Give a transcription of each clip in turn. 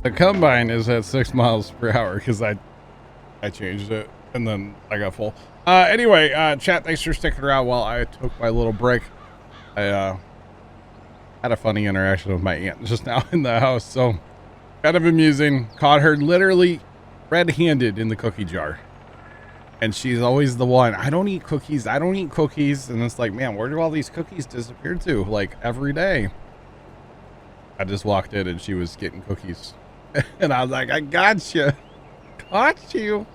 The combine is at 6 miles per hour because I changed it and then I got full. Anyway, chat, thanks for sticking around while I took my little break. I had a funny interaction with my aunt just now in the house, so kind of amusing. Caught her literally red-handed in the cookie jar. And she's always the one, I don't eat cookies. And it's like, man, where do all these cookies disappear to? Like, every day. I just walked in and she was getting cookies. And I was like, I got you. Got you.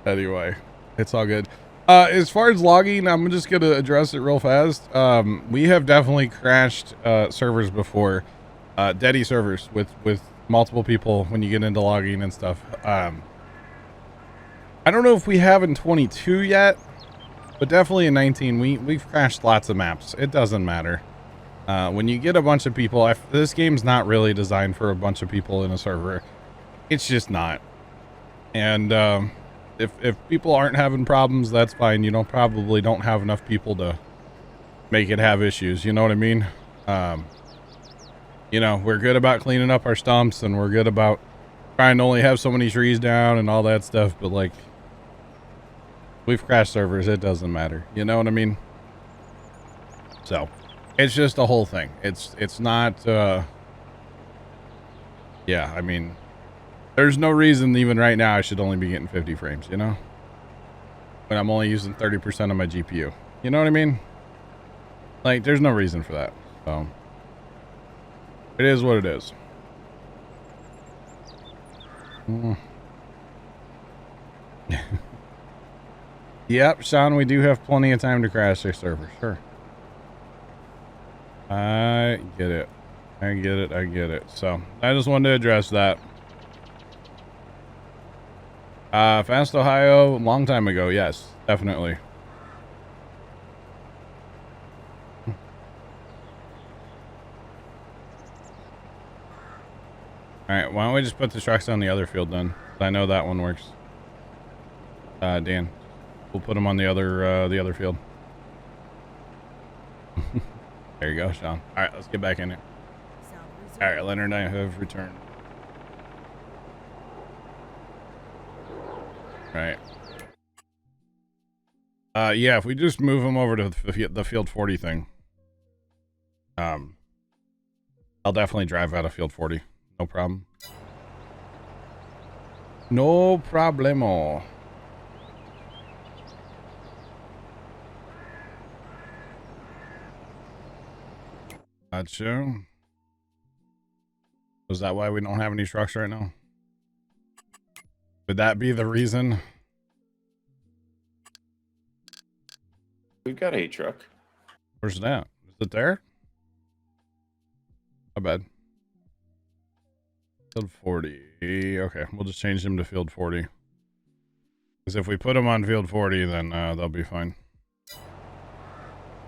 Anyway, it's all good. As far as logging, I'm just going to address it real fast. We have definitely crashed servers before. Deady servers with multiple people when you get into logging and stuff. I don't know if we have in 22 yet, but definitely in 19, we've crashed lots of maps. It doesn't matter. When you get a bunch of people, this game's not really designed for a bunch of people in a server. It's just not. And if people aren't having problems, that's fine. You probably don't have enough people to make it have issues. You know what I mean? You know, we're good about cleaning up our stumps, and we're good about trying to only have so many trees down and all that stuff, but like, we've crashed servers, it doesn't matter. You know what I mean? So, it's just a whole thing. It's not, yeah, I mean, there's no reason even right now I should only be getting 50 frames, you know? When I'm only using 30% of my GPU. You know what I mean? Like, there's no reason for that. So, it is what it is. Yep, Sean, we do have plenty of time to crash their server. Sure. I get it. I get it. So, I just wanted to address that. Fast Ohio, long time ago. Yes, definitely. Alright, why don't we just put the trucks on the other field then? I know that one works. Dan. We'll put them on the other field. There you go, Sean. Alright, let's get back in it. Alright, Leonard and I have returned. Right. Yeah, if we just move them over to the field 40 thing. I'll definitely drive out of field 40. No problem. No problemo. Gotcha. Is that why we don't have any trucks right now? Would that be the reason? We've got a truck. Where's that? Is it there? My bad. Field 40. Okay, we'll just change them to field 40. Because if we put them on field 40, then they'll be fine.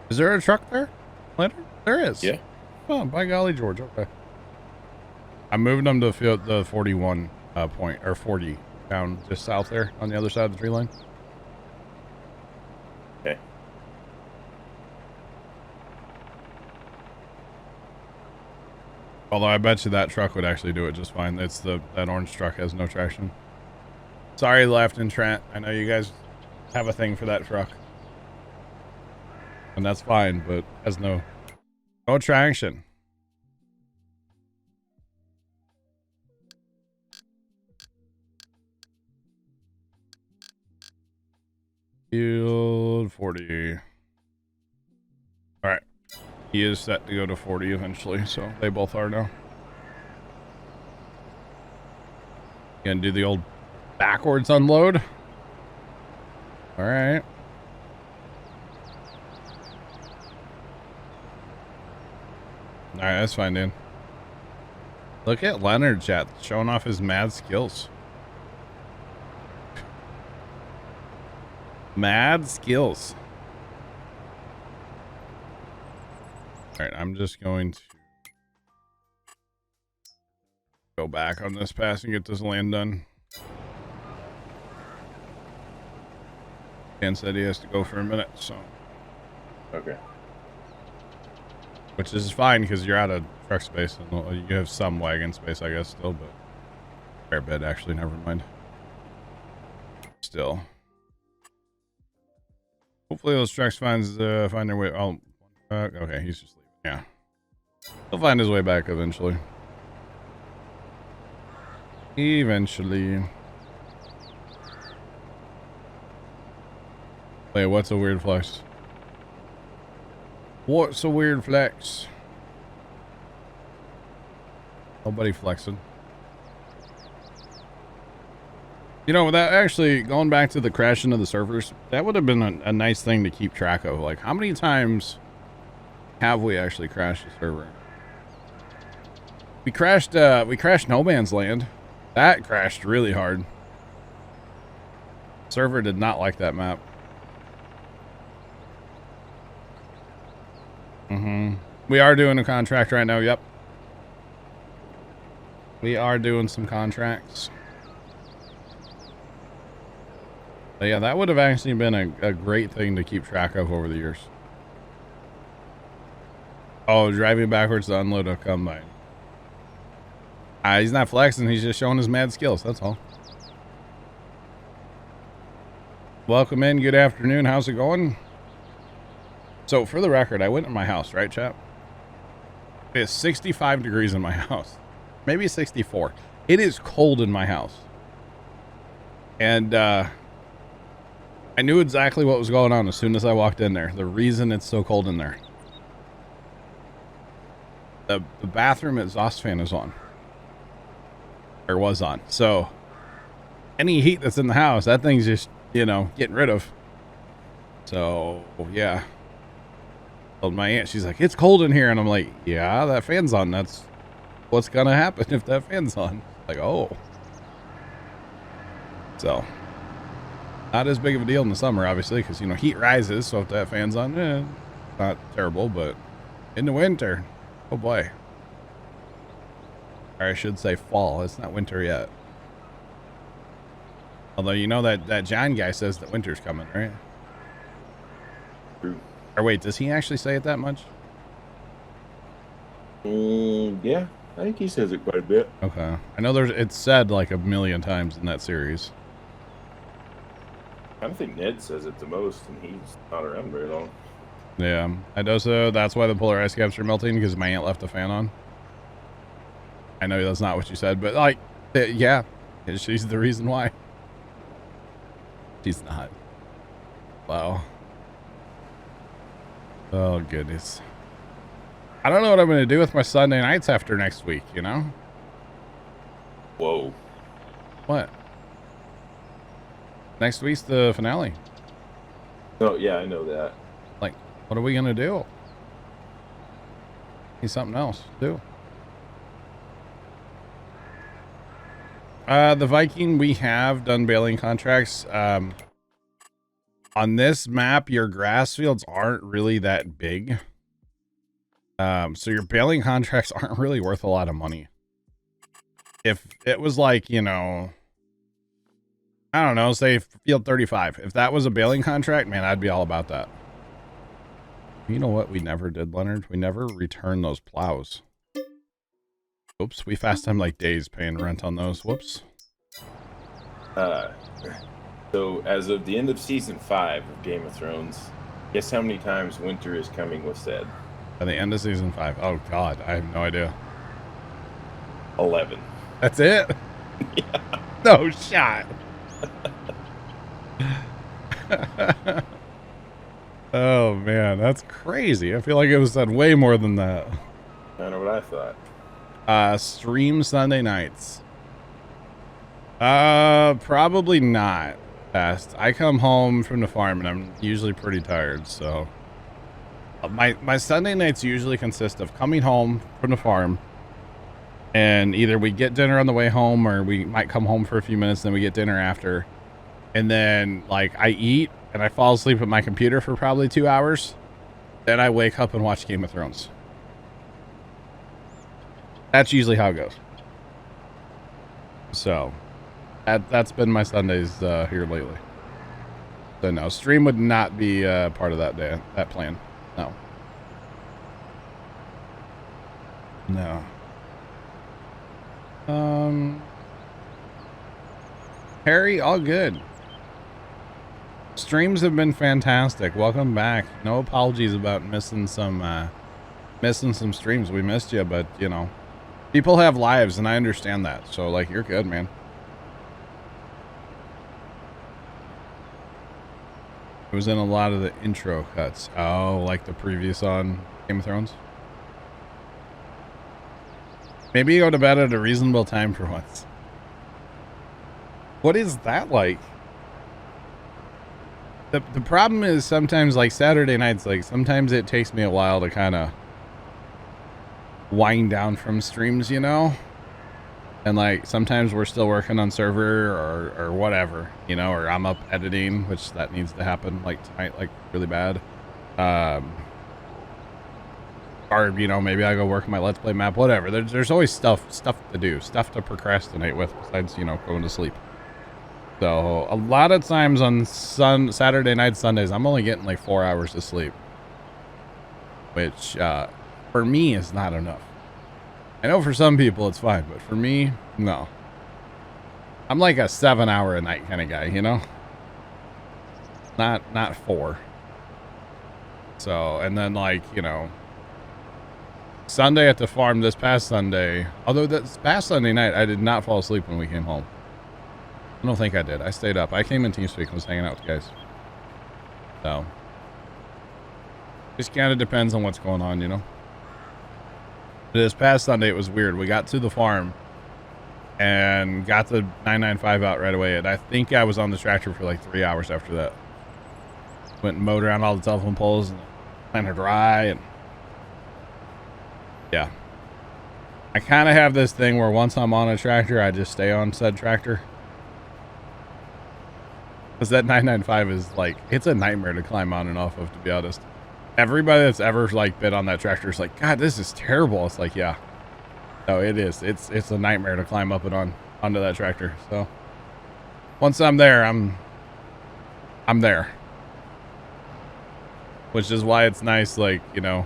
Is there a truck there? Later? There is. Yeah. Oh, by golly, George. Okay. I'm moving them to the 41 point, or 40, down just south there on the other side of the tree line. Okay. Although I bet you that truck would actually do it just fine. That orange truck has no traction. Sorry, Left and Trent. I know you guys have a thing for that truck. And that's fine, but has no traction. Field 40. All right. He is set to go to 40 eventually, so they both are now. Gonna do the old backwards unload. All right. All right, that's fine, dude. Look at Leonard, chat, showing off his mad skills. Mad skills. All right, I'm just going to go back on this pass and get this land done. Dan said he has to go for a minute, so. Okay. which is fine because you're out of truck space and you have some wagon space, I guess, still, but fair bit actually. Never mind. Still, hopefully those trucks find their way. Oh, okay, he's just leaving. Yeah, he'll find his way back eventually. Eventually. Wait, what's a weird flex? What's a weird flex? Nobody flexing. You know, that actually, going back to the crashing of the servers, that would have been a nice thing to keep track of. Like, how many times have we actually crashed a server? We crashed No Man's Land. That crashed really hard. Server did not like that map. We are doing a contract right now. Yep. We are doing some contracts. But yeah, that would have actually been a great thing to keep track of over the years. Oh, driving backwards to unload a combine. He's not flexing. He's just showing his mad skills. That's all. Welcome in. Good afternoon. How's it going? So, for the record, I went in my house, right, chap? It's 65 degrees in my house. Maybe 64. It is cold in my house. And, I knew exactly what was going on as soon as I walked in there. The reason it's so cold in there. The bathroom exhaust fan is on. Or was on. So, any heat that's in the house, that thing's just, you know, getting rid of. So, yeah. Told my aunt, she's like, it's cold in here. And I'm like, yeah, that fan's on. That's what's going to happen if that fan's on. Like, oh. So, not as big of a deal in the summer, obviously, because, you know, heat rises. So if that fan's on, not terrible. But in the winter, oh boy. Or I should say fall. It's not winter yet. Although, you know that John guy says that winter's coming, right? True. Or wait, does he actually say it that much? Yeah, I think he says it quite a bit. Okay. I know it's said like a million times in that series. I don't think Ned says it the most, and he's not around very long. Yeah, I know. So that's why the polar ice caps are melting, because my aunt left the fan on. I know that's not what you said, but like, yeah, she's the reason why. She's not. Wow. Oh, goodness. I don't know what I'm going to do with my Sunday nights after next week, you know? Whoa. What? Next week's the finale. Oh, yeah, I know that. Like, what are we going to do? Need something else to do. The Viking, we have done baling contracts. On this map, your grass fields aren't really that big. So your baling contracts aren't really worth a lot of money. If it was like, you know, I don't know, say field 35. If that was a baling contract, man, I'd be all about that. You know what we never did, Leonard? We never returned those plows. Oops, we fast time like days paying rent on those. Whoops. So as of the end of season 5 of Game of Thrones, guess how many times winter is coming was said? At the end of season 5. Oh God, I have no idea. 11. That's it? Yeah. No shot. Oh man, that's crazy. I feel like it was said way more than that. I know what I thought. Stream Sunday nights. Probably not. Fast. I come home from the farm and I'm usually pretty tired, so my Sunday nights usually consist of coming home from the farm, and either we get dinner on the way home, or we might come home for a few minutes, then we get dinner after, and then like I eat and I fall asleep at my computer for probably 2 hours. Then I wake up and watch Game of Thrones. That's usually how it goes. So that's been my Sundays here lately. So no, stream would not be part of that plan. No. No. Harry, all good. Streams have been fantastic. Welcome back. No apologies about missing some streams. We missed you, but you know, people have lives and I understand that. So like, you're good, man. It was in a lot of the intro cuts. Oh, like the previous on Game of Thrones. Maybe you go to bed at a reasonable time for once. What is that like? The problem is sometimes like Saturday nights, like sometimes it takes me a while to kind of wind down from streams, you know? And like sometimes we're still working on server or whatever, you know, or I'm up editing, which that needs to happen like tonight, like really bad. Or, you know, maybe I go work on my Let's Play map, whatever. There's always stuff to do, stuff to procrastinate with besides, you know, going to sleep. So a lot of times on Saturday nights, Sundays, I'm only getting like 4 hours of sleep, which for me is not enough. I know for some people it's fine, but for me, no. I'm like a 7-hour a night kind of guy, you know? Not 4. So, and then like, you know, Sunday at the farm this past Sunday, although this past Sunday night, I did not fall asleep when we came home. I don't think I did. I stayed up. I came in TeamSpeak and was hanging out with the guys. So, just kind of depends on what's going on, you know? This past Sunday, it was weird. We got to the farm and got the 995 out right away. And I think I was on the tractor for like 3 hours after that. Went and mowed around all the telephone poles and planted dry. And yeah. I kind of have this thing where once I'm on a tractor, I just stay on said tractor. Because that 995 is like, it's a nightmare to climb on and off of, to be honest. Everybody that's ever like been on that tractor is like, God, this is terrible. It's like, yeah, no, it is. It's a nightmare to climb up and onto that tractor. So once I'm there, I'm there, which is why it's nice. Like, you know,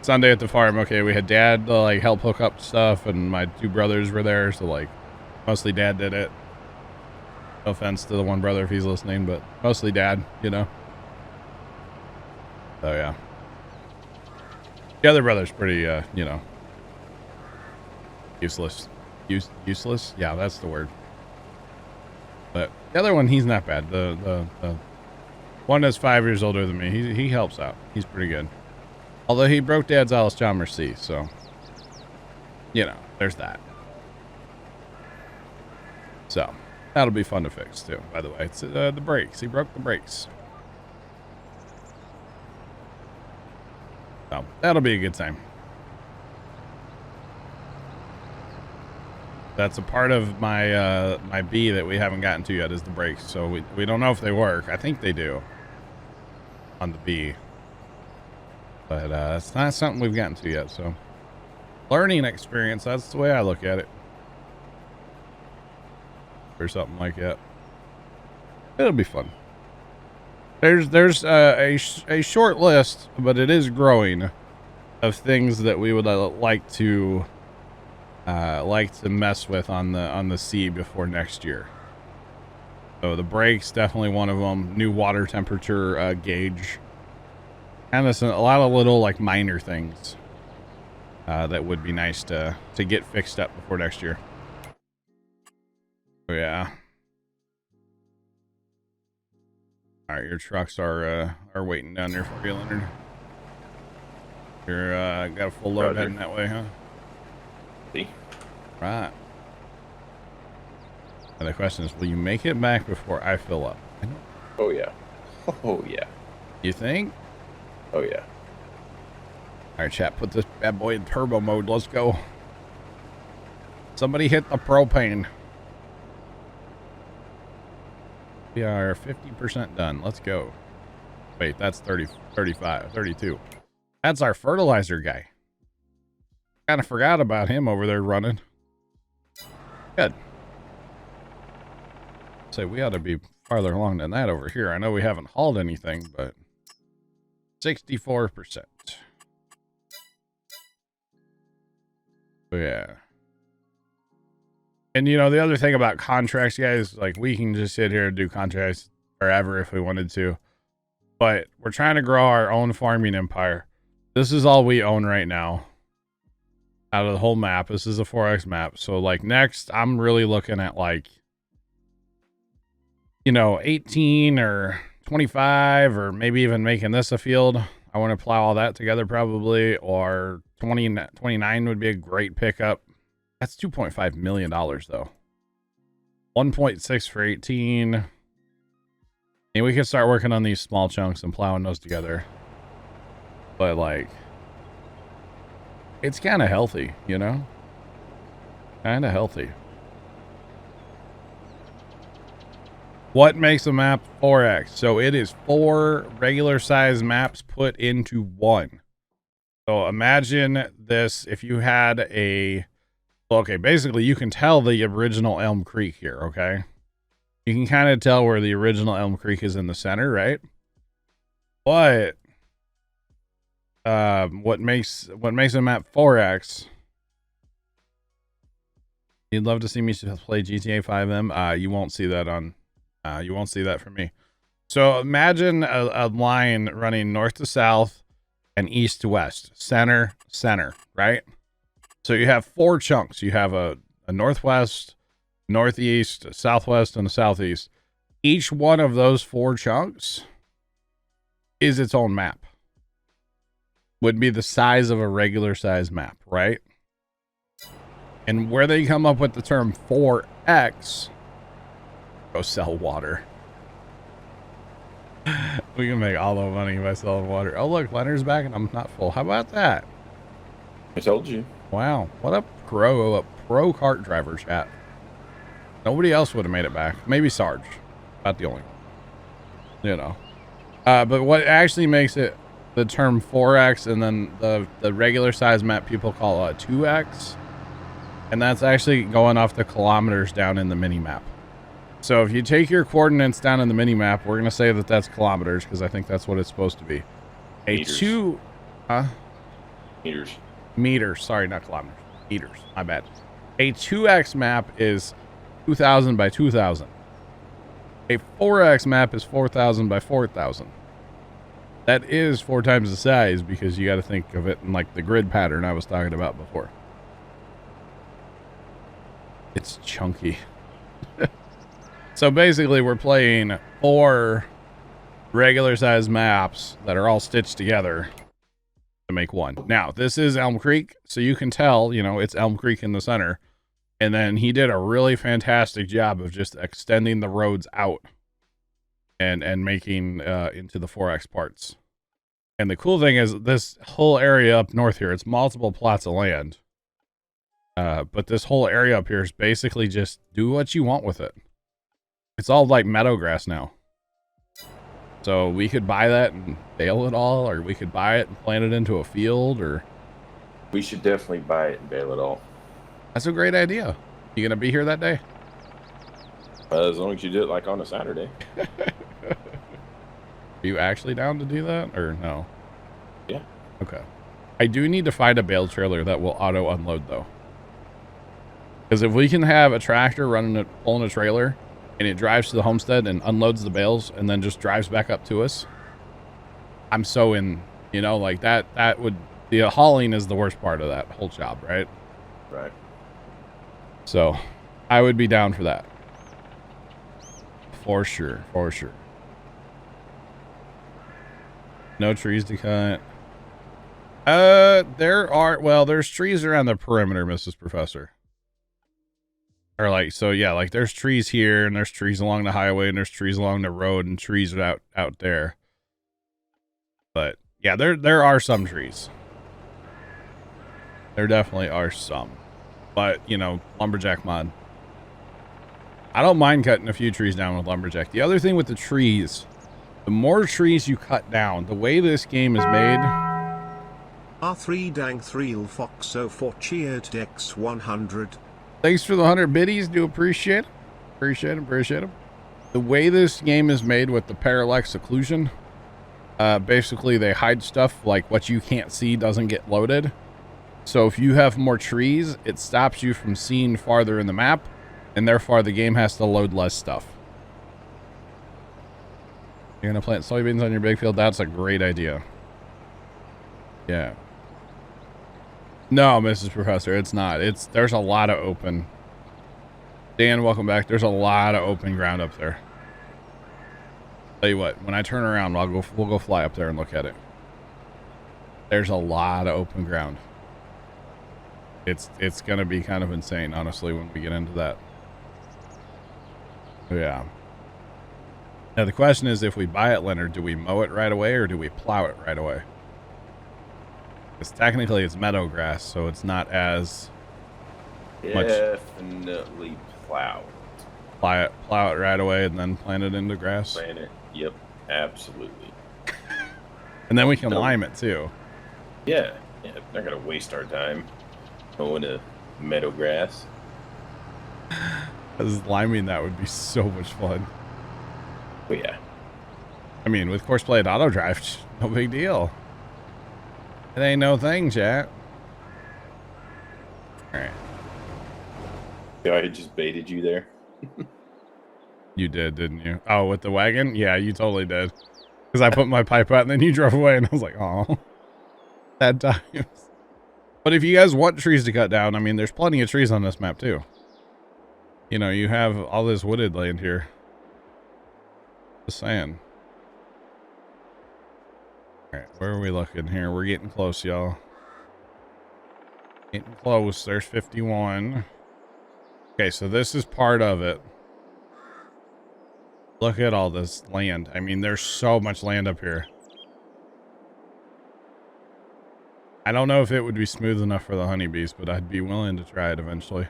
Sunday at the farm. Okay. We had dad to like help hook up stuff and my 2 brothers were there. So like mostly dad did it. No offense to the one brother if he's listening, but mostly dad, you know. So yeah, the other brother's pretty, you know, useless. Useless? Yeah, that's the word. But the other one, he's not bad. The one that's 5 years older than me, he helps out. He's pretty good. Although he broke Dad's Alice John Mercy, so you know, there's that. So that'll be fun to fix too. By the way, it's the brakes. He broke the brakes. So that'll be a good time. That's a part of my my B that we haven't gotten to yet is the brakes. So we don't know if they work. I think they do on the B, but it's not something we've gotten to yet. So learning experience. That's the way I look at it. Or something like that. It'll be fun. There's a short list, but it is growing, of things that we would like to mess with on the C before next year. So the brakes, definitely one of them. New water temperature gauge, and a lot of little like minor things that would be nice to get fixed up before next year. Oh, yeah. All right, your trucks are waiting down there for you, Leonard. You're got a full load heading that way, huh? See. Right. And the question is, will you make it back before I fill up? Oh yeah. Oh yeah. You think? Oh yeah. All right, chat. Put this bad boy in turbo mode. Let's go. Somebody hit the propane. We are 50% done. Let's go. Wait, that's 30, 35, 32. That's our fertilizer guy. Kind of forgot about him over there running. Good. So we ought to be farther along than that over here. I know we haven't hauled anything, but 64%. So, yeah. And, you know, the other thing about contracts, guys, like, we can just sit here and do contracts forever if we wanted to. But we're trying to grow our own farming empire. This is all we own right now. Out of the whole map. This is a 4X map. So, like, next, I'm really looking at, like, you know, 18 or 25, or maybe even making this a field. I want to plow all that together probably, or 29 would be a great pickup. That's $2.5 million though. 1.6 for 18. And we could start working on these small chunks and plowing those together. But like, it's kind of healthy, you know? Kind of healthy. What makes a map 4X? So it is 4 regular size maps put into one. So imagine this, if you had a, okay, basically you can tell the original Elm Creek here, okay? You can kind of tell where the original Elm Creek is in the center, right? But what makes a map 4X? You'd love to see me play GTA 5M. You won't see that on, you won't see that from me. So imagine a line running north to south and east to west, center, right? So you have 4 chunks. You have a northwest, northeast, a southwest, and a southeast. Each one of those 4 chunks is its own map. Would be the size of a regular size map, right? And where they come up with the term 4X, go sell water. We can make all the money by selling water. Oh, look, Leonard's back and I'm not full. How about that? I told you. Wow. What a pro cart driver, chat. Nobody else would have made it back. Maybe Sarge. About the only one. You know. But what actually makes it the term 4X and then the regular size map people call a 2X. And that's actually going off the kilometers down in the mini map. So if you take your coordinates down in the mini map, we're going to say that that's kilometers because I think that's what it's supposed to be. Meters. Meters. Sorry, not kilometers. Meters. My bad. A 2X map is 2,000 by 2,000. A 4X map is 4,000 by 4,000. That is 4 times the size because you got to think of it in like the grid pattern I was talking about before. It's chunky. So basically we're playing 4 regular size maps that are all stitched together to make one. Now, this is Elm Creek, so you can tell, you know, it's Elm Creek in the center. And then he did a really fantastic job of just extending the roads out and making into the 4X parts. And the cool thing is this whole area up north here, it's multiple plots of land. But this whole area up here is basically just do what you want with it. It's all like meadow grass now. So we could buy that and bale it all, or we could buy it and plant it into a field, or... We should definitely buy it and bale it all. That's a great idea. You gonna be here that day? As long as you do it like on a Saturday. Are you actually down to do that, or no? Yeah. Okay. I do need to find a bale trailer that will auto unload though. Because if we can have a tractor pulling a trailer, and it drives to the homestead and unloads the bales and then just drives back up to us, I'm so in, you know, like that would, the hauling is the worst part of that whole job, right? Right. So I would be down for that. For sure. For sure. No trees to cut. There's trees around the perimeter, Mrs. Professor. Or like, so yeah, like there's trees here and there's trees along the highway and there's trees along the road and trees out there. But yeah, there are some trees. There definitely are some. But, you know, lumberjack mod. I don't mind cutting a few trees down with lumberjack. The other thing with the trees, the more trees you cut down, the way this game is made. R3 dang 3 Foxo for cheered Dex 100. Thanks for the 100 biddies. Do appreciate it. Appreciate them. The way this game is made with the parallax occlusion, basically they hide stuff like what you can't see doesn't get loaded. So if you have more trees, it stops you from seeing farther in the map, and therefore the game has to load less stuff. You're gonna plant soybeans on your big field? That's a great idea. Yeah. No, Mrs. Professor, it's not. There's a lot of open. Dan, welcome back. There's a lot of open ground up there. Tell you what, when I turn around, we'll go fly up there and look at it. There's a lot of open ground. It's gonna be kind of insane, honestly, when we get into that. Yeah. Now the question is, if we buy it, Leonard, do we mow it right away or do we plow it right away? Because technically it's meadow grass, so it's not as much. Definitely plow. Plow it right away and then plant it into grass. Plant it. Yep, absolutely. And then we can lime it too. Yeah, not gonna waste our time mowing a meadow grass. Because liming that would be so much fun. Oh yeah. I mean, with course play at auto drive, no big deal. It ain't no thing, chat. All right. So I just baited you there. You did, didn't you? Oh, with the wagon? Yeah, you totally did. Because I put my pipe out and then you drove away and I was like, oh, sad times. But if you guys want trees to cut down, I mean, there's plenty of trees on this map too. You know, you have all this wooded land here. Just saying. All right, where are we looking here? We're getting close, y'all. Getting close. There's 51. Okay, so this is part of it. Look at all this land. I mean, there's so much land up here. I don't know if it would be smooth enough for the honeybees, but I'd be willing to try it eventually.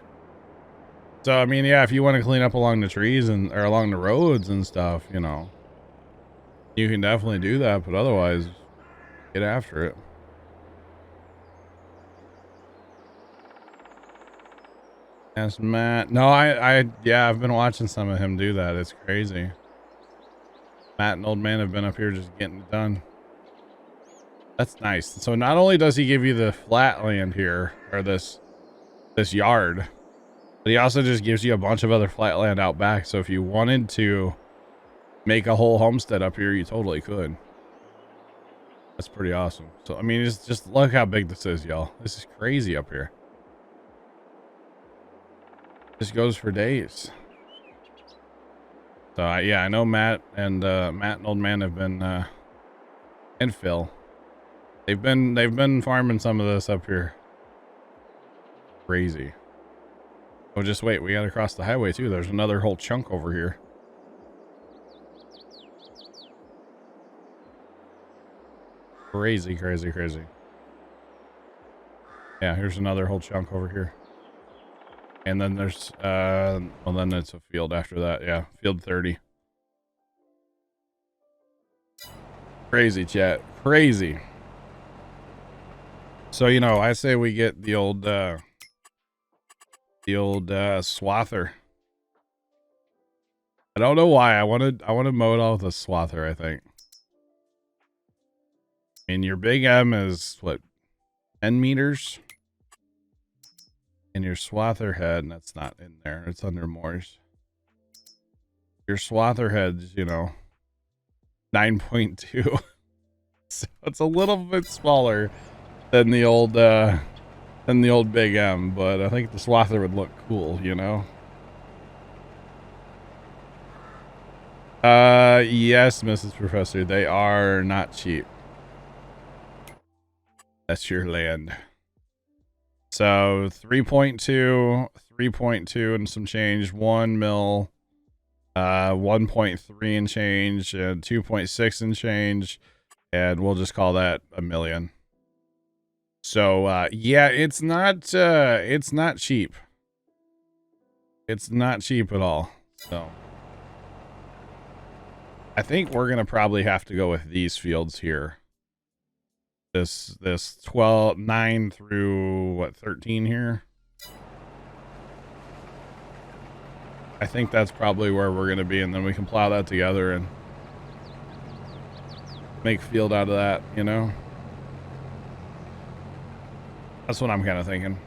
So, I mean, yeah, if you want to clean up along the trees or along the roads and stuff, you know, you can definitely do that, but otherwise, get after it. Yes, Matt. No, yeah, I've been watching some of him do that. It's crazy. Matt and Old Man have been up here just getting it done. That's nice. So not only does he give you the flat land here, or this yard, but he also just gives you a bunch of other flat land out back. So if you wanted to make a whole homestead up here, you totally could. That's pretty awesome. So, I mean, just look how big this is, y'all. This is crazy up here. This goes for days. So yeah, I know Matt and Old Man have been and Phil. They've been farming some of this up here. Crazy. Oh, just wait, we gotta cross the highway too. There's another whole chunk over here. Crazy, crazy, crazy. Yeah, here's another whole chunk over here. And then there's, well, then it's a field after that. Yeah, field 30. Crazy, chat. Crazy. So, you know, I say we get the old swather. I don't know why. I want to mow it all with a swather, I think. I mean, your big M is, what, 10 meters? And your swather head, that's not in there. It's under Moore's. Your swather head's, you know, 9.2. So it's a little bit smaller than the old big M, but I think the swather would look cool, you know. Yes, Mrs. Professor, they are not cheap. That's your land. So 3.2 and some change, 1 mil, 1.3 and change, 2.6 and change, and we'll just call that $1 million. So yeah, it's not cheap. It's not cheap at all. So I think we're gonna probably have to go with these fields here. This 9 through what, 13 here. I think that's probably where we're going to be, and then we can plow that together and make field out of that, you know. That's what I'm kind of thinking.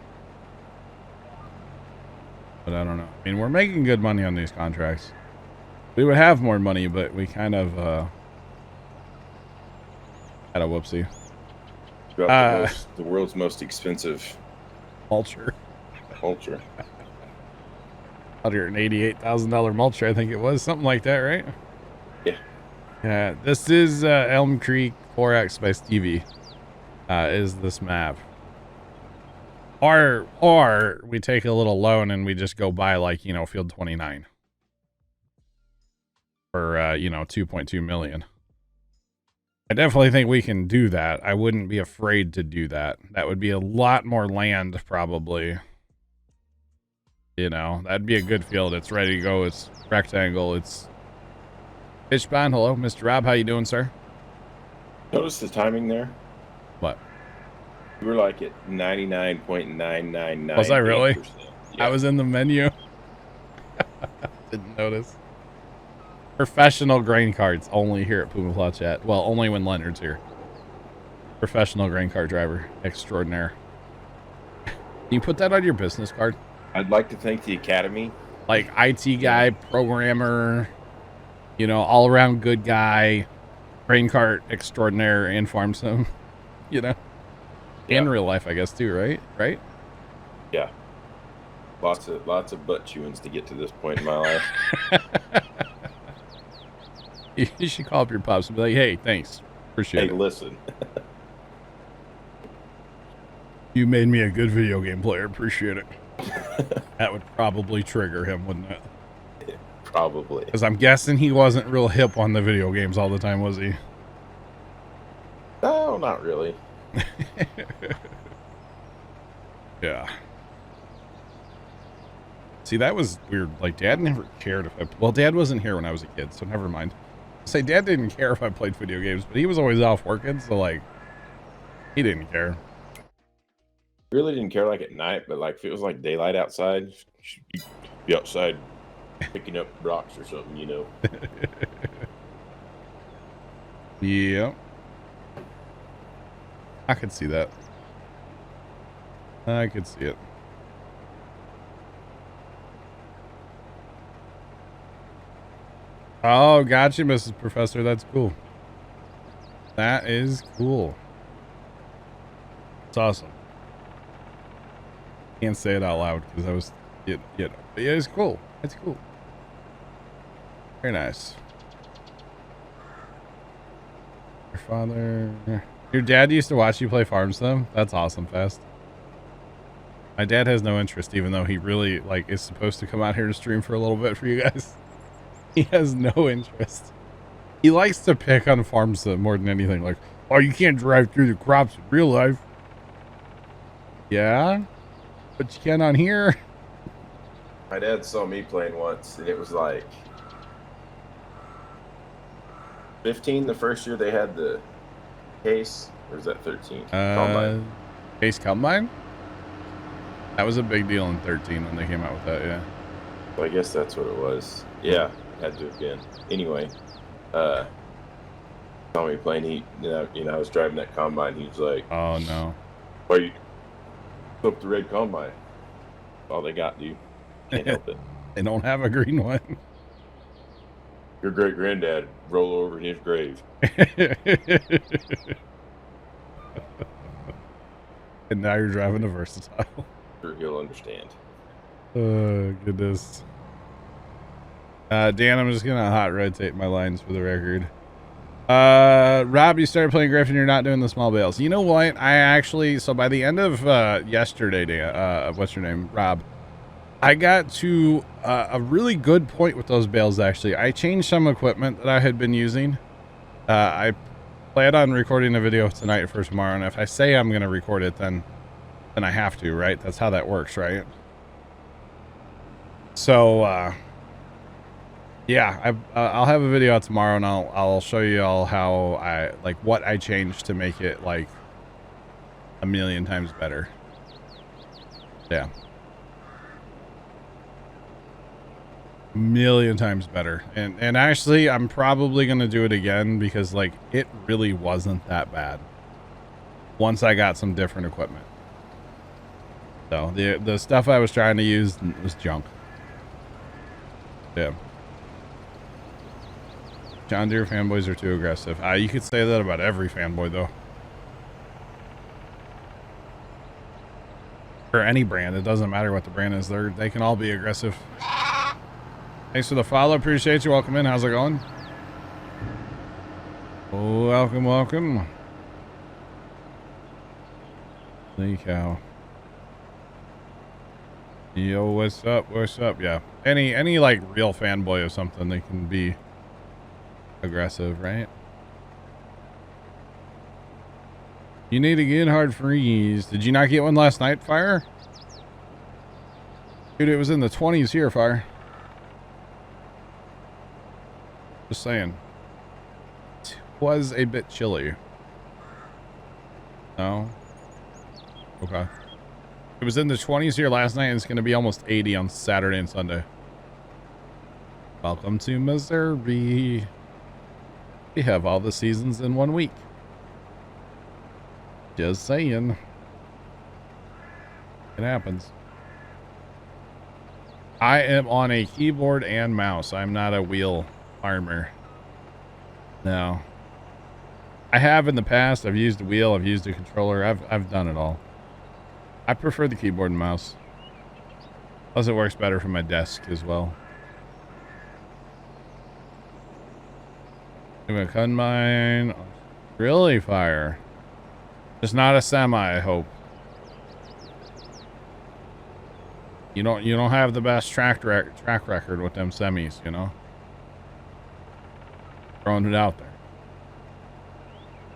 But I don't know. I mean, we're making good money on these contracts. We would have more money, but we kind of had a whoopsie. The world's most expensive mulcher. Mulcher. $188,000 mulcher, I think it was. Something like that, right? Yeah. Yeah. This is Elm Creek 4X by Stevie. Is this map. Or we take a little loan and we just go buy, like, you know, field 29. For, you know, 2.2 million. I definitely think we can do that. I wouldn't be afraid to do that. That would be a lot more land, probably. You know, that'd be a good field. It's ready to go. It's rectangle. It's Fishbond. Hello, Mr. Rob. How you doing, sir? Notice the timing there? What? You were like at 99.999%. Was I really? Yeah. I was in the menu. Didn't notice. Professional grain carts only here at Puma Plow Chat. Well, only when Leonard's here. Professional grain cart driver extraordinaire. Can you put that on your business card? I'd like to thank the Academy. Like IT guy, programmer, you know, all around good guy, grain cart extraordinaire and farm sim, you know, in real life, I guess too, right? Right? Yeah. Lots of butt chewings to get to this point in my life. You should call up your pops and be like, hey, thanks. Appreciate it. Hey, listen. You made me a good video game player. Appreciate it. That would probably trigger him, wouldn't it? Probably. Because I'm guessing he wasn't real hip on the video games all the time, was he? No, not really. Yeah. See, that was weird. Like, Dad never cared if I... Well, Dad wasn't here when I was a kid, so never mind. Say, Dad didn't care if I played video games, but he was always off working, so, like, he didn't care. Really didn't care, like, at night, but, like, if it was, like, daylight outside, you'd be outside picking up rocks or something, you know. Yeah. I could see that. I could see it. Oh, gotcha, Mrs. Professor. That's cool. That is cool. It's awesome. Can't say it out loud because I was, you know, but yeah, it's cool. It's cool. Very nice. Your father, your dad used to watch you play Farm Sim? That's awesome, Fast. My dad has no interest, even though he really, like, is supposed to come out here and stream for a little bit for you guys. He has no interest. He likes to pick on Farm Sim more than anything. Like, oh, you can't drive through the crops in real life. Yeah, but you can on here. My dad saw me playing once, and it was like 15 the first year they had the case, or is that 13? Combine. Case Combine? That was a big deal in 13 when they came out with that, yeah. Well, I guess that's what it was. Yeah, had to have been. Anyway, saw me playing. He, I was driving that combine. He was like, "Oh no, why you flip the red combine? All they got, dude. Can't help it. They don't have a green one." Your great granddad roll over in his grave. And now you're driving a Versatile. Sure, he'll understand. Oh goodness. Dan, I'm just gonna hot rotate my lines for the record. Rob, you started playing Griffin. You're not doing the small bales. You know what? I actually, so by the end of yesterday, Dan, what's your name, Rob? I got to a really good point with those bales. Actually, I changed some equipment that I had been using. I plan on recording a video tonight for tomorrow, and if I say I'm gonna record it, then I have to, right? That's how that works, right? So. Yeah, I'll have a video out tomorrow, and I'll show you all how I, like, what I changed to make it, like, a million times better. Yeah. A million times better. And actually, I'm probably going to do it again because, like, it really wasn't that bad once I got some different equipment. So the stuff I was trying to use was junk. Yeah. John Deere fanboys are too aggressive. You could say that about every fanboy, though. Or any brand. It doesn't matter what the brand is. They can all be aggressive. Thanks for the follow. Appreciate you. Welcome in. How's it going? Welcome, welcome. Holy cow. Yo, what's up? What's up? Yeah. Any like real fanboy of something, they can be aggressive, right? You need to get hard freeze. Did you not get one last night, Fire? Dude, it was in the 20s here, Fire. Just saying. It was a bit chilly. No? Okay. It was in the 20s here last night, and it's going to be almost 80 on Saturday and Sunday. Welcome to Missouri. We have all the seasons in 1 week. Just saying. It happens. I am on a keyboard and mouse. I'm not a wheel farmer. No. I have in the past. I've used a wheel. I've used a controller. I've done it all. I prefer the keyboard and mouse. Plus it works better for my desk as well. I'm gonna combine. Really, Fire? Just not a semi, I hope. You don't have the best track record with them semis, you know. Throwing it out there.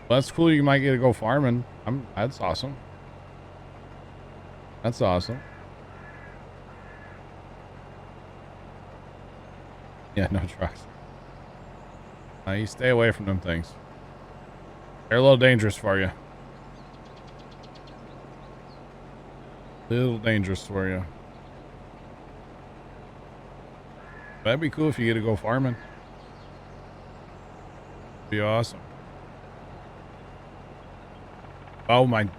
Well, that's cool. You might get to go farming. That's awesome. That's awesome. Yeah, no trucks. You stay away from them things. They're a little dangerous for you. Little dangerous for you. That'd be cool if you get to go farming. Be awesome. Oh my,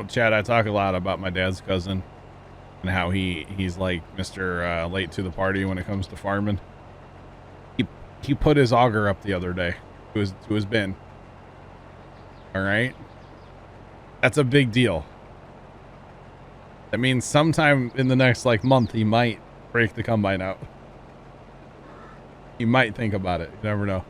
Chad, I talk a lot about my dad's cousin and how he's like Mr. Late to the party when it comes to farming. He put his auger up the other day to his bin. All right. That's a big deal. That means sometime in the next like month, he might break the combine out. You might think about it. You never know.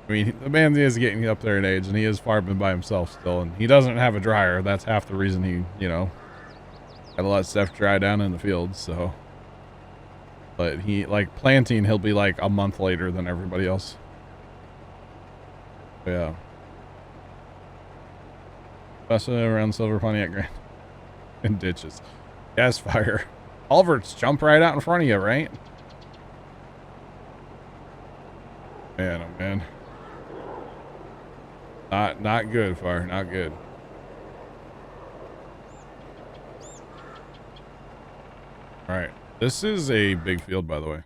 I mean, the man is getting up there in age, and he is farming by himself still, and he doesn't have a dryer. That's half the reason he, got to let stuff dry down in the fields, so. But he, like, planting, he'll be, like, a month later than everybody else. Yeah. Especially around Silver Pontiac Grand. In ditches. Gas fire. Culverts jump right out in front of you, right? Man, oh man. Not good, Fire. Not good. Alright. This is a big field, by the way.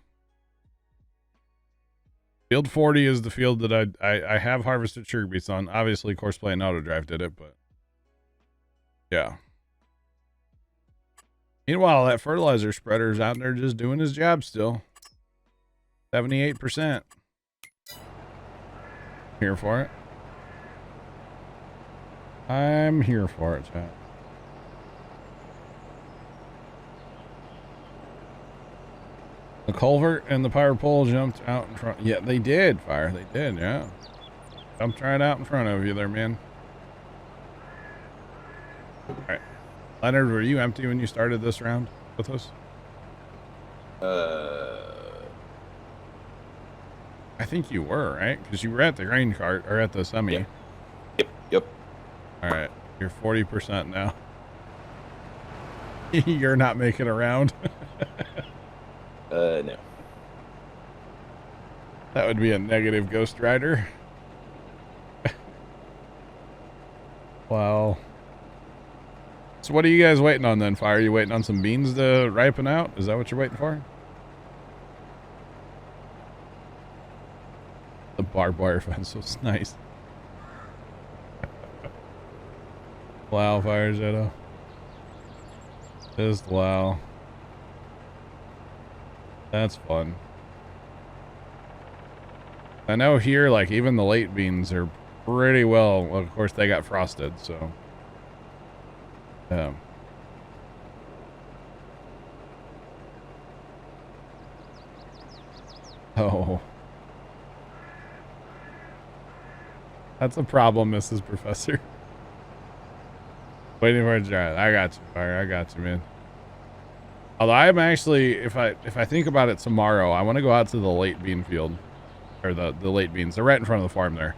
Field 40 is the field that I have harvested sugar beets on. Obviously, Course Play and Auto Drive did it, but yeah. Meanwhile, that fertilizer spreader's out there just doing his job still. 78%. Here for it. I'm here for it, chat. The culvert and the power pole jumped out in front. Yeah, they did, Fire. They did, yeah. Jumped right out in front of you there, man. Alright. Leonard, were you empty when you started this round with us? I think you were, right? Because you were at the grain cart, or at the semi. Yep. Alright. You're 40% now. You're not making a round. No. That would be a negative Ghost Rider. Wow. So what are you guys waiting on then, Fire? Are you waiting on some beans to ripen out? Is that what you're waiting for? The barbed wire fence was nice. Wow, Fire Shadow. Just wow. That's fun. I know here, like, even the late beans are pretty well, of course, they got frosted, so. Oh. That's a problem, Mrs. Professor. Waiting for a giant. I got you, Fire. I got you, man. Although I'm actually, if I think about it tomorrow, I want to go out to the late bean field. Or the late beans. They're right in front of the farm there.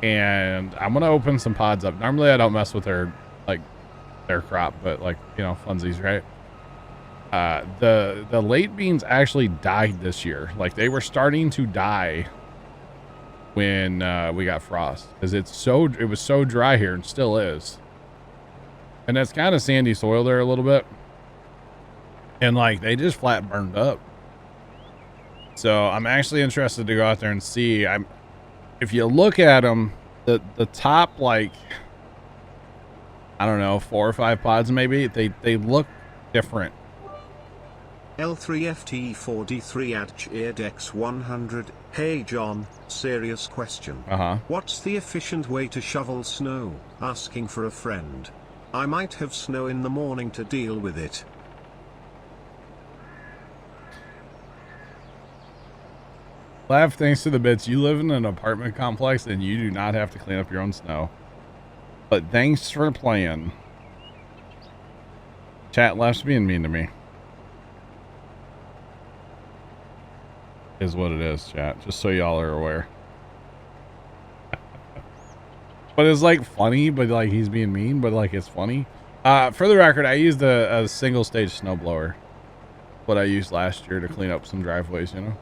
And I'm going to open some pods up. Normally I don't mess with their crop, but like, you know, funsies, right? The late beans actually died this year. Like they were starting to die when we got frost, because it was so dry here and still is. And it's kind of sandy soil there a little bit. And like they just flat burned up. So I'm actually interested to go out there and see. If you look at them, the top, like, I don't know, 4 or 5 pods maybe, they look different. L3FT4D3 at Cheerdex 100. Hey John, serious question. What's the efficient way to shovel snow? Asking for a friend. I might have snow in the morning to deal with it. Laugh, thanks to the bits. You live in an apartment complex and you do not have to clean up your own snow. But thanks for playing. Chat, Laugh's being mean to me. Is what it is, chat. Just so y'all are aware. But it's like funny, but like he's being mean, but like it's funny. For the record, I used a single stage snowblower. What I used last year to clean up some driveways, you know?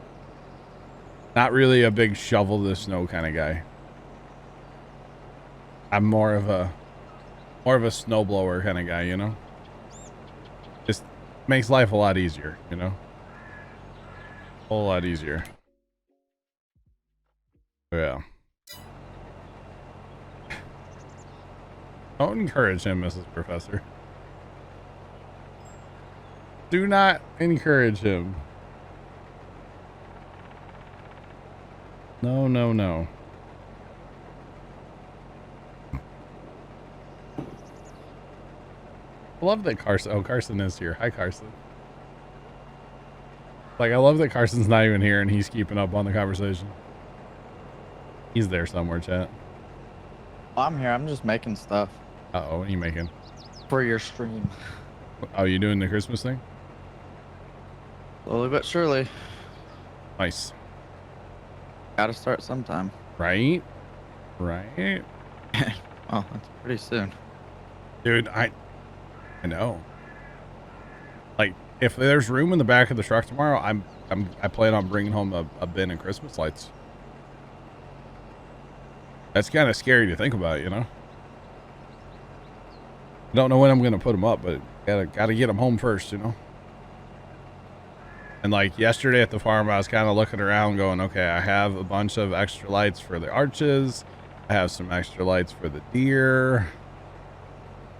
Not really a big shovel the snow kind of guy. I'm more of a snowblower kind of guy, you know? Just makes life a lot easier, you know? A whole lot easier. Yeah. Don't encourage him, Mrs. Professor. Do not encourage him. No, no, no. I love that Carson. Oh, Carson is here. Hi, Carson. Like, I love that Carson's not even here and he's keeping up on the conversation. He's there somewhere, chat. I'm here. I'm just making stuff. Uh-oh, what are you making? For your stream. Oh, you doing the Christmas thing? Slowly but surely. Nice. Gotta start sometime. Right? Right? Oh, that's pretty soon. Dude, I know. Like, if there's room in the back of the truck tomorrow, I plan on bringing home a bin of Christmas lights. That's kind of scary to think about, you know? I don't know when I'm going to put them up, but gotta get them home first, you know? And like yesterday at the farm, I was kind of looking around going, okay, I have a bunch of extra lights for the arches. I have some extra lights for the deer.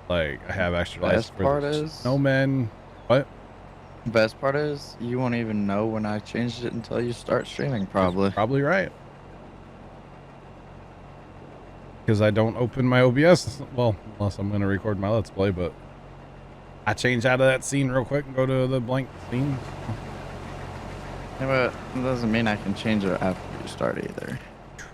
Like, I have extra lights for the snowmen. What? The best part is, you won't even know when I changed it until you start streaming, probably. That's probably right. Because I don't open my OBS, well, unless I'm going to record my Let's Play, but I change out of that scene real quick and go to the blank scene. Yeah, but it doesn't mean I can change it after you start either.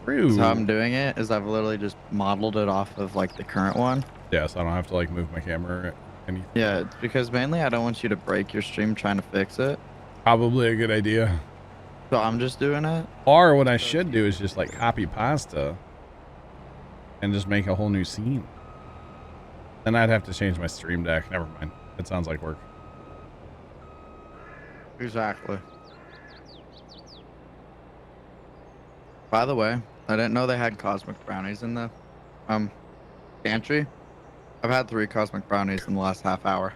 True. So how I'm doing it is I've literally just modeled it off of like the current one. Yeah, so I don't have to like move my camera or anything. Yeah, because mainly I don't want you to break your stream trying to fix it. Probably a good idea. So I'm just doing it. Or what I should do is just like copy pasta and just make a whole new scene. Then I'd have to change my stream deck. Never mind. It sounds like work. Exactly. By the way, I didn't know they had cosmic brownies in the pantry. I've had 3 cosmic brownies in the last half hour.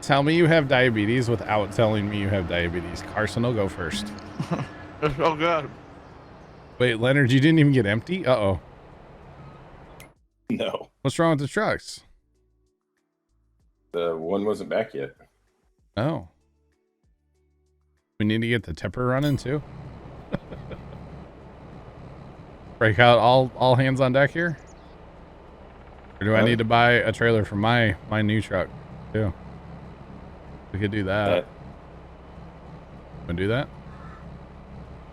Tell me you have diabetes without telling me you have diabetes. Carson will go first. It's so good. Wait, Leonard, you didn't even get empty? Uh-oh. No. What's wrong with the trucks? The one wasn't back yet. Oh. We need to get the tipper running too. Break out all hands on deck here? Or do I need to buy a trailer for my new truck too? We could do that. Want to do that?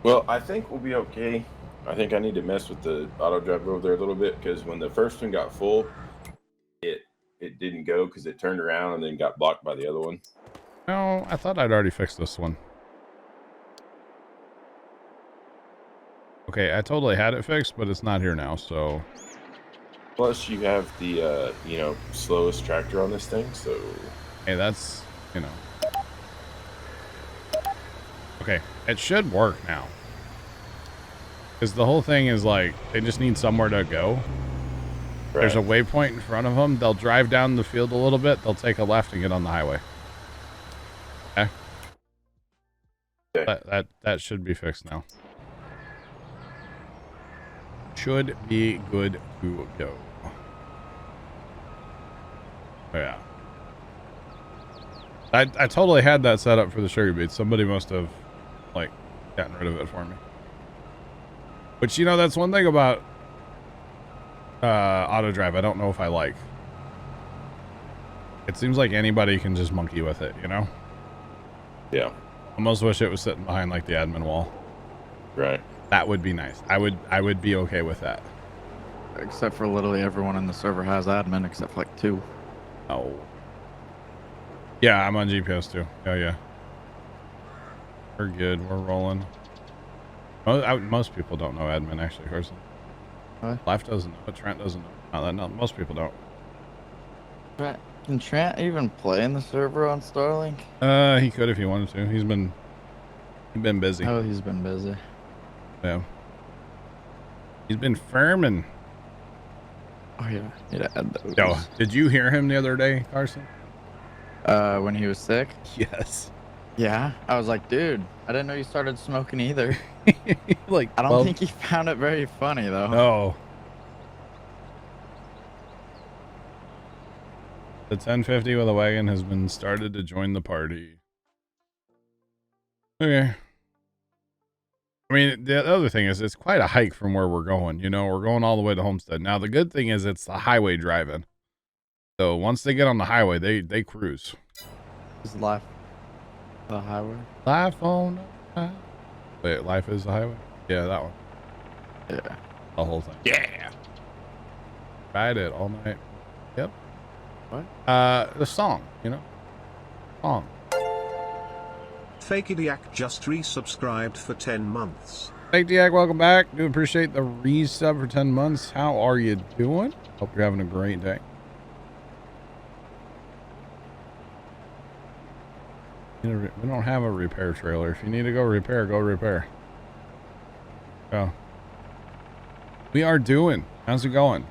Well, I think we'll be okay. I think I need to mess with the auto driver over there a little bit, because when the first one got full, it didn't go because it turned around and then got blocked by the other one. No, I thought I'd already fixed this one. Okay, I totally had it fixed, but it's not here now, so... Plus, you have the, slowest tractor on this thing, so... Hey, that's, Okay, it should work now. Because the whole thing is like, they just need somewhere to go. Right. There's a waypoint in front of them. They'll drive down the field a little bit. They'll take a left and get on the highway. Okay. That should be fixed now. Should be good to go. Oh, yeah. I totally had that set up for the sugar beets. Somebody must have, like, gotten rid of it for me. Which, that's one thing about auto drive I don't know if I like. It seems like anybody can just monkey with it, Yeah. Almost wish it was sitting behind, like, the admin wall. Right. That would be nice. I would be okay with that. Except for literally everyone in the server has admin, except for like 2. Oh. Yeah, I'm on GPS too. Oh yeah. We're good. We're rolling. Most people don't know admin actually, Carson. What? Life doesn't know. But Trent doesn't know. No, most people don't. Can Trent even play in the server on Starlink? He could if he wanted to. He's been busy. Oh, he's been busy. Yeah. He's been firming. Oh yeah, he'd add those. Yo, did you hear him the other day, Carson? When he was sick? Yes. Yeah, I was like, dude, I didn't know you started smoking either. Like, I don't think he found it very funny though. No. The 1050 with a wagon has been started to join the party. Okay. I mean, the other thing is it's quite a hike from where we're going. We're going all the way to Homestead. Now, the good thing is it's the highway driving. So once they get on the highway, they cruise. Is life the highway? Life on the highway. Wait, life is the highway? Yeah, that one. Yeah. The whole thing. Yeah. Ride it all night. Yep. What? The song, Song. Fakeidiac just resubscribed for 10 months. Fakeidiac, welcome back. Do appreciate the resub for 10 months. How are you doing? Hope you're having a great day. We don't have a repair trailer. If you need to go repair, go repair. Oh. We are doing. How's it going?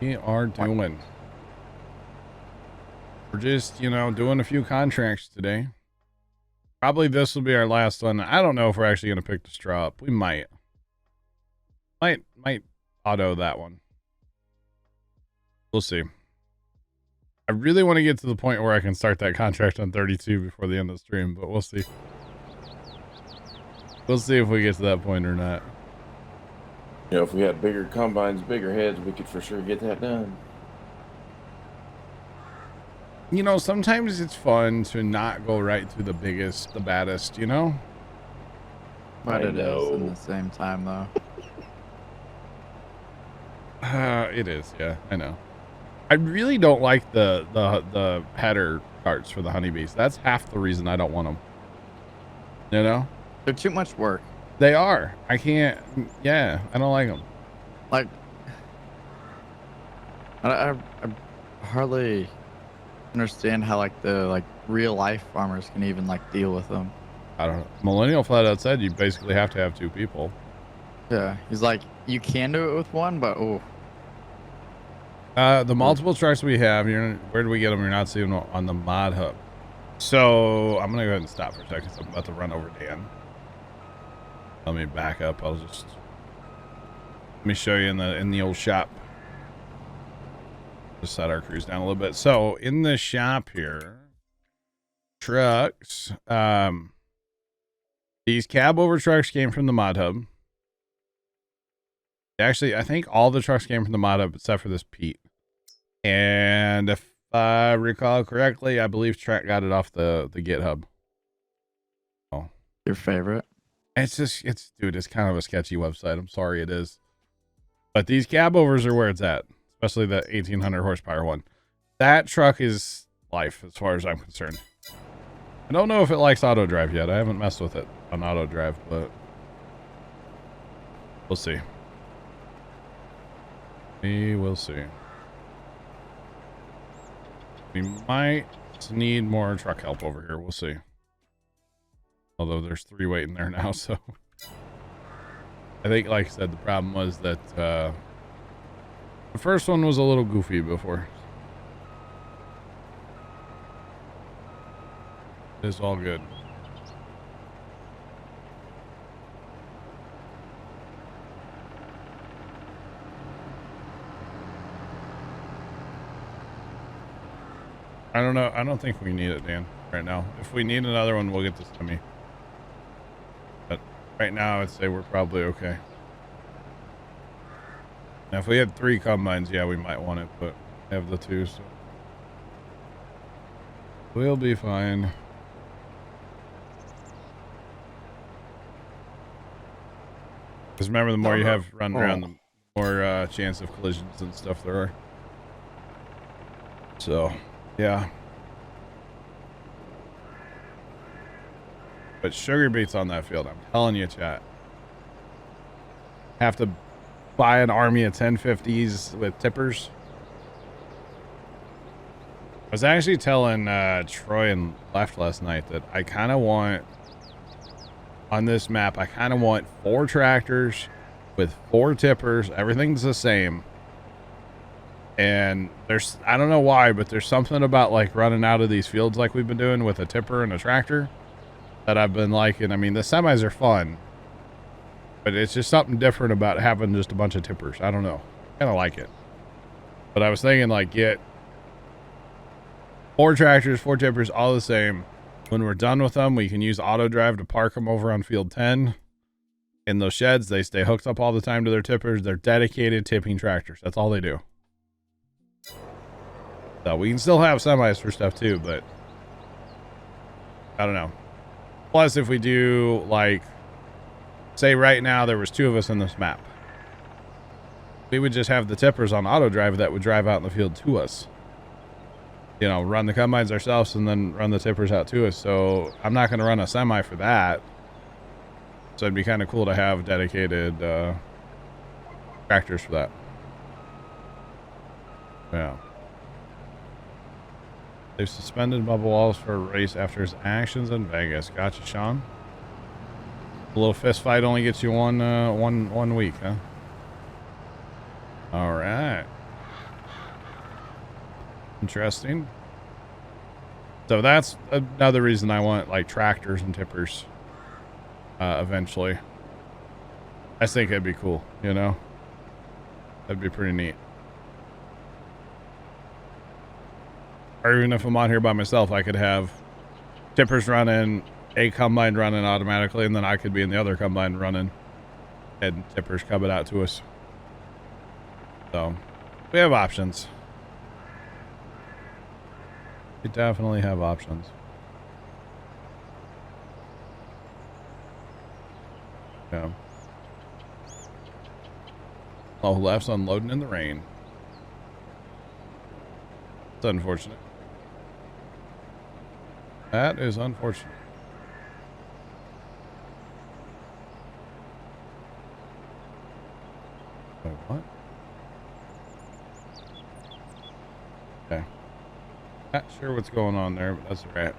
We are doing. We're just, doing a few contracts today. Probably this will be our last one. I don't know if we're actually going to pick the straw up. We might. Might auto that one. We'll see. I really want to get to the point where I can start that contract on 32 before the end of the stream, but we'll see. We'll see if we get to that point or not. If we had bigger combines, bigger heads, we could for sure get that done. Sometimes it's fun to not go right to the biggest, the baddest, But it is in the same time, though. It is, yeah, I know. I really don't like the header carts for the honeybees. That's half the reason I don't want them. They're too much work. They are. I can't. Yeah, I don't like them. Like, I hardly understand how the real life farmers can even deal with them. I don't know. Millennial flat out said you basically have to have 2 people. Yeah, he's like, you can do it with one, but the multiple trucks we have, where do we get them? You're not seeing them on the mod hub. So I'm gonna go ahead and stop for a second. I'm about to run over Dan. Let me back up. Let me show you in the old shop. Just set our crews down a little bit. So in the shop here, trucks, these cab over trucks came from the mod hub. Actually, I think all the trucks came from the mod hub except for this Pete. And if I recall correctly, I believe Trent got it off the GitHub. Oh, Your favorite? Dude, it's kind of a sketchy website. I'm sorry, it is. But these cab overs are where it's at, especially the 1800 horsepower one. That truck is life as far as I'm concerned. I don't know if it likes auto drive yet. I haven't messed with it on auto drive, but we'll see. We will see. We might need more truck help over here. We'll see. Although there's 3 waiting there now, so I think, like I said, the problem was that the first one was a little goofy before. It's all good. I don't know. I don't think we need it, Dan, right now. If we need another one, we'll get this to me. But right now, I'd say we're probably okay. Now, if we had 3 combines, yeah, we might want it, but we have the 2, so we'll be fine. Because remember, the more you have running around, the more chance of collisions and stuff there are. So, yeah. But sugar beets on that field, I'm telling you, chat. Have to buy an army of 1050s with tippers. I was actually telling Troy and Left last night that I kind of want, on this map, I kind of want 4 tractors with 4 tippers. Everything's the same. And there's, I don't know why, but there's something about like running out of these fields like we've been doing with a tipper and a tractor that I've been liking. I mean, the semis are fun, but it's just something different about having just a bunch of tippers. I don't know. I kind of like it. But I was thinking like get 4 tractors, 4 tippers, all the same. When we're done with them, we can use auto drive to park them over on field 10 in those sheds. They stay hooked up all the time to their tippers. They're dedicated tipping tractors. That's all they do. So we can still have semis for stuff too, but I don't know. Plus, if we do, like, say right now there was 2 of us in this map, we would just have the tippers on auto drive that would drive out in the field to us. You know, run the combines ourselves and then run the tippers out to us. So I'm not going to run a semi for that. So it'd be kind of cool to have dedicated tractors for that. Yeah. They've suspended Bubba Wallace for a race after his actions in Vegas. Gotcha, Sean. A little fist fight only gets you one week, huh? All right. Interesting. So that's another reason I want like tractors and tippers eventually. I think it'd be cool, you know? That'd be pretty neat. Or even if I'm on here by myself, I could have tippers running, a combine running automatically, and then I could be in the other combine running and tippers coming out to us. So we have options. We definitely have options. Yeah. Oh, Left's unloading in the rain. It's unfortunate. That is unfortunate. Wait, what? Okay. Not sure what's going on there, but that's alright.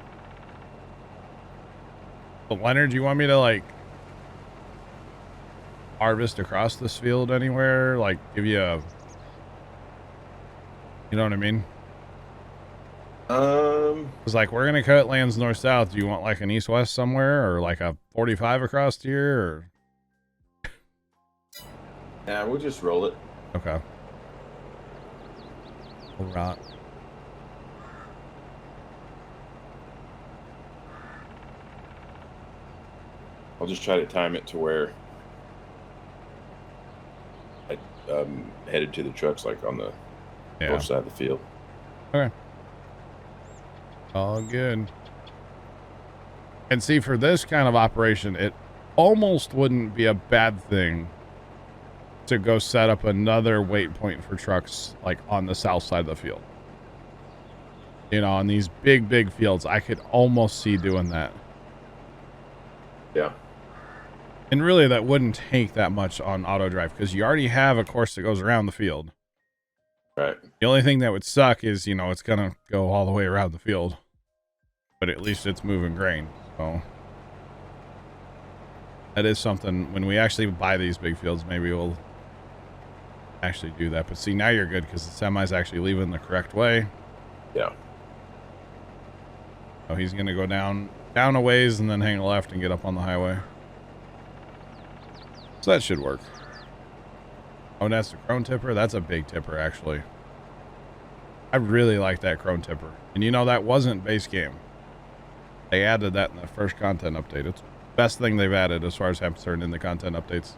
But Leonard, do you want me to like harvest across this field anywhere? Like give you a, you know what I mean? It's like we're gonna cut lands north-south. Do you want like an east-west somewhere, or like a 45 across here, or? Yeah, we'll just roll it. Okay. All right. I'll just try to time it to where I headed to the trucks, like on the north side of the field. Okay. All good. And see, for this kind of operation, it almost wouldn't be a bad thing to go set up another wait point for trucks, like on the south side of the field. You know, on these big fields, I could almost see doing that. Yeah. And really, that wouldn't take that much on auto drive because you already have a course that goes around the field. Right. The only thing that would suck is, you know, it's going to go all the way around the field. But at least it's moving grain. So that is something when we actually buy these big fields, maybe we'll actually do that. But see, now you're good because the semi's actually leaving the correct way. Yeah. So he's going to go down a ways and then hang a left and get up on the highway. So that should work. Oh, and that's the Crone tipper. That's a big tipper, actually. I really like that Crone tipper. And you know, that wasn't base game. They added that in the first content update. It's the best thing they've added as far as I'm concerned in the content updates.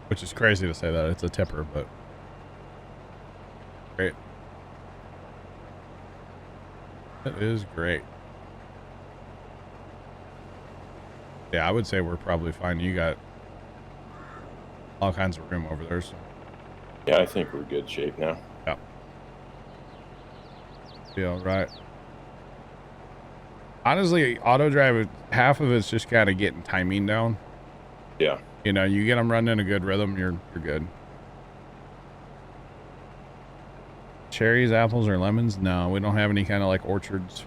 Which is crazy to say that. It's a tipper, but great. It is great. Yeah, I would say we're probably fine. You got all kinds of room over there. So. Yeah, I think we're good shape now. Yeah. Be all right. Honestly, auto drive, half of it's just kind of getting timing down. Yeah. You know, you get them running in a good rhythm, you're good. Cherries, apples, or lemons? No, we don't have any kind of like orchards.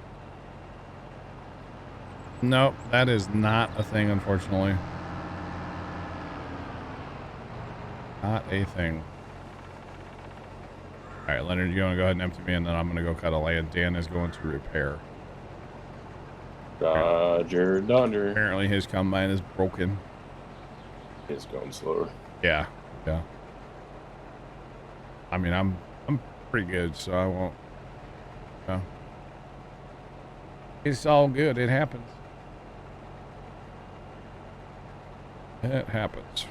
Nope, that is not a thing, unfortunately. Not a thing. All right, Leonard, you want to go ahead and empty me, and then I'm going to go cut a land. Dan is going to repair. Roger, Donder. Apparently his combine is broken. It's going slower. Yeah. I mean, I'm pretty good, so I won't. It's all good. It happens. It happens.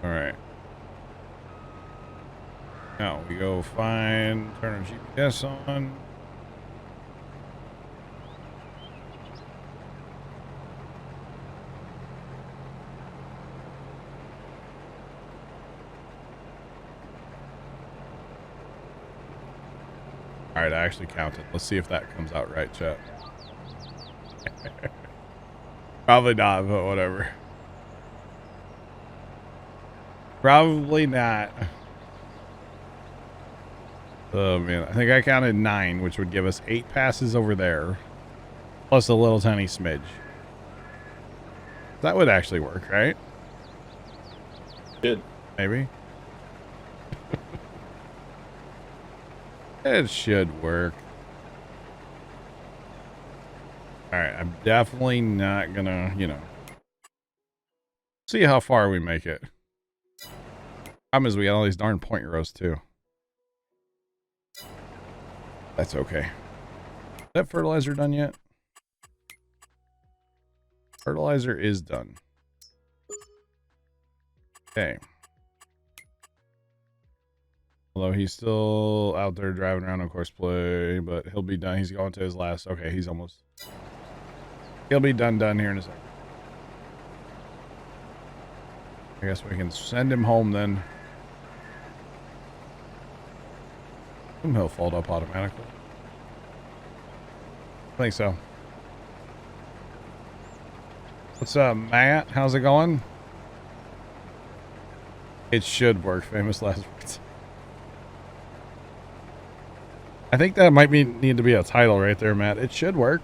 All right. Now we go turn our GPS on. All right, I actually counted. Let's see if that comes out right, chat. Probably not, but whatever. Probably not. Oh, man. I think I counted 9, which would give us 8 passes over there. Plus a little tiny smidge. That would actually work, right? Good. Maybe. It should work. Alright, I'm definitely not gonna, see how far we make it. Problem is we got all these darn point rows too. That's okay. Is that fertilizer done yet? Fertilizer is done. Okay. Although he's still out there driving around on course play, but he'll be done. He's going to his last. Okay, he's almost. He'll be done here in a second. I guess we can send him home then. He'll fold up automatically. I think so. What's up, Matt? How's it going? It should work. Famous last words. I think that might need to be a title right there, Matt. It should work.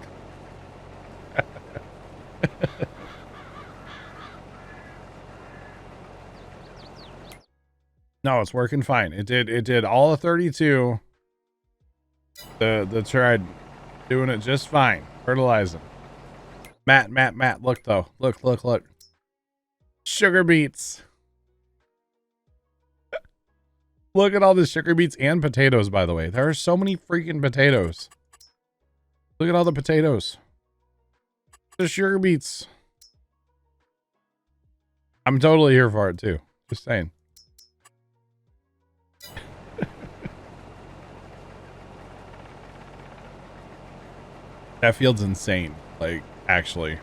No, it's working fine. It did all of 32. The tried doing it just fine. Fertilizing. Matt, look though. Look. Sugar beets. Look at all the sugar beets and potatoes, by the way. There are so many freaking potatoes. Look at all the potatoes. The sugar beets. I'm totally here for it too. Just saying. That field's insane. Like, actually.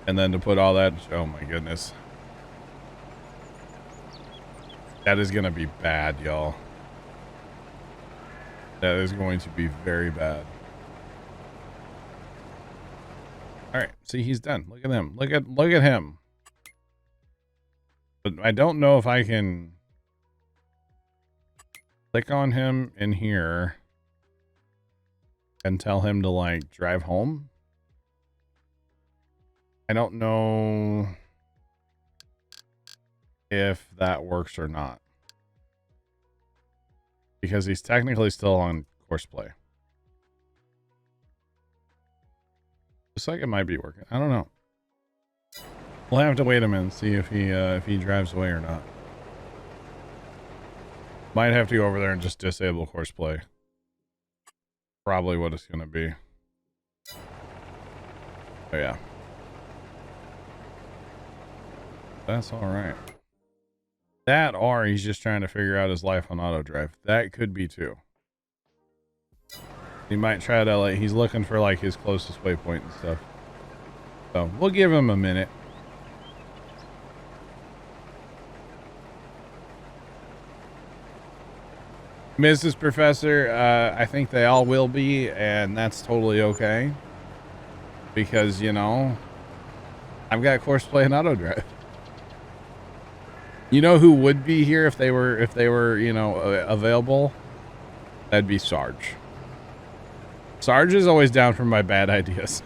And then to put all that, oh my goodness. That is going to be bad, y'all. That is going to be very bad. All right, see, he's done. Look at him. Look at him. But I don't know if I can click on him in here and tell him to like drive home. I don't know if that works or not, because he's technically still on course play. Looks like it might be working. I don't know. We'll have to wait a minute and see if he drives away or not. Might have to go over there and just disable course play. Probably what it's going to be. Oh yeah. That's all right. That, or he's just trying to figure out his life on auto drive. That could be too. He might try to, like, he's looking for like his closest waypoint and stuff. So we'll give him a minute. Mrs. Professor, I think they all will be, and that's totally okay. Because, you know, I've got course play and auto drive. You know who would be here if they were, you know, available? That'd be Sarge. Sarge is always down for my bad ideas.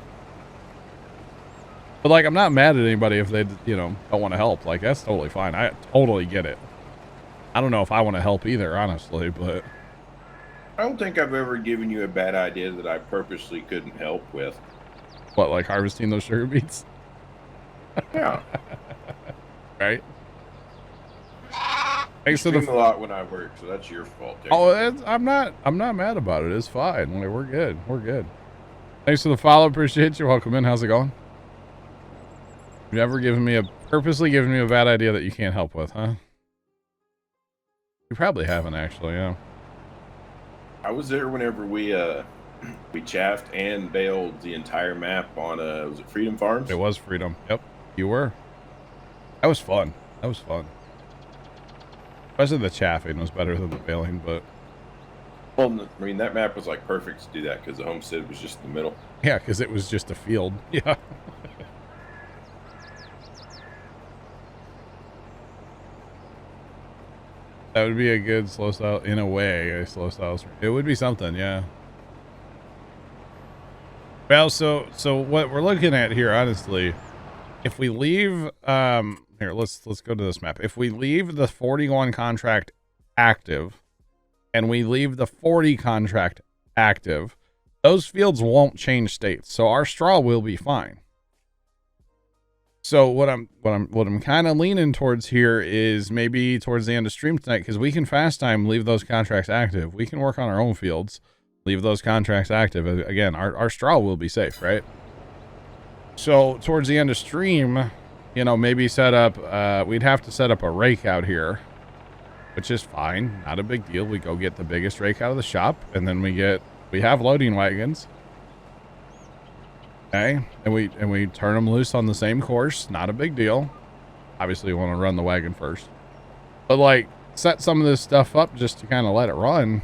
But like, I'm not mad at anybody if they, you know, don't want to help. Like, that's totally fine. I totally get it. I don't know if I want to help either, honestly, but I don't think I've ever given you a bad idea that I purposely couldn't help with. what, like harvesting those sugar beets? Yeah. Right? Thanks to a lot when I work, so that's your fault. Oh, I'm not mad about it. It's fine. We're good. We're good. Thanks for the follow. Appreciate you. Welcome in. How's it going? You've never purposely given me a bad idea that you can't help with, huh? You probably haven't, actually. Yeah. I was there whenever we chaffed and baled the entire map on was it Freedom Farms? It was Freedom. Yep, you were. That was fun. That was fun. Especially the chaffing was better than the baling, but well, I mean, that map was like perfect to do that because the homestead was just in the middle. Yeah, because it was just a field. Yeah. That would be a good slow style, in a way, a slow style. It would be something, yeah. Well, so what we're looking at here, honestly, if we leave, here, let's go to this map. If we leave the 41 contract active, and we leave the 40 contract active, those fields won't change states, so our straw will be fine. So what I'm kind of leaning towards here is maybe towards the end of stream tonight, because we can fast time leave those contracts active. We can work on our own fields, leave those contracts active. Again, our straw will be safe, right? So towards the end of stream, you know, maybe set up, we'd have to set up a rake out here, which is fine, not a big deal. We go get the biggest rake out of the shop, and then we have loading wagons. Okay, and we turn them loose on the same course. Not a big deal. Obviously, you want to run the wagon first, but like set some of this stuff up just to kind of let it run,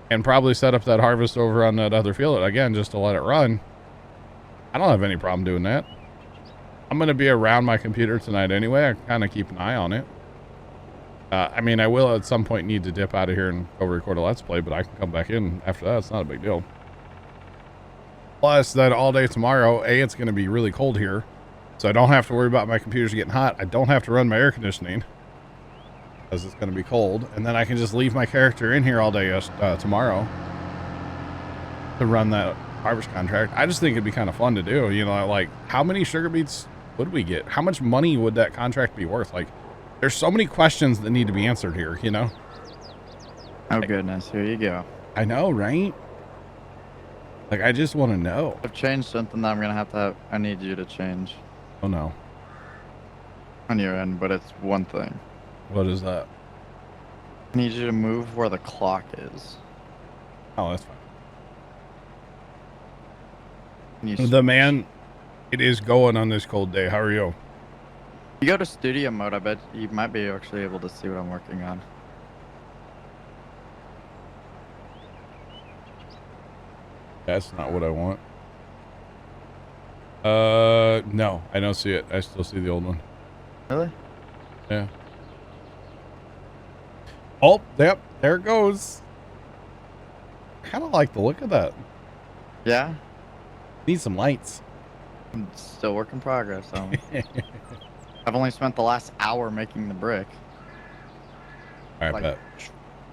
and probably set up that harvest over on that other field again just to let it run. I don't have any problem doing that. I'm going to be around my computer tonight anyway. I kind of keep an eye on it. I mean, I will at some point need to dip out of here and go record a Let's Play, but I can come back in after that. It's not a big deal. Plus, that all day tomorrow, it's going to be really cold here, so I don't have to worry about my computers getting hot. I don't have to run my air conditioning because it's going to be cold, and then I can just leave my character in here all day tomorrow to run that harvest contract. I just think it'd be kind of fun to do. You know, like how many sugar beets would we get? How much money would that contract be worth? Like, there's so many questions that need to be answered here. You know? Oh goodness, here you go. I know, right? Like, I just want to know. I've changed something that I'm gonna have to. I need you to change Oh no, on your end, but it's one thing. what is that? I need you to move where the clock is. Oh, that's fine. Can you The man, it is going on this cold day. How are you? You go to studio mode, I bet you might be actually able to see what I'm working on. That's not what I want. No, I don't see it. I still see the old one. Really? Yeah. Oh, yep, there it goes. Kind of like the look of that. Yeah? Need some lights. I'm still work in progress, so. I've only spent the last hour making the brick. All right, like, bet.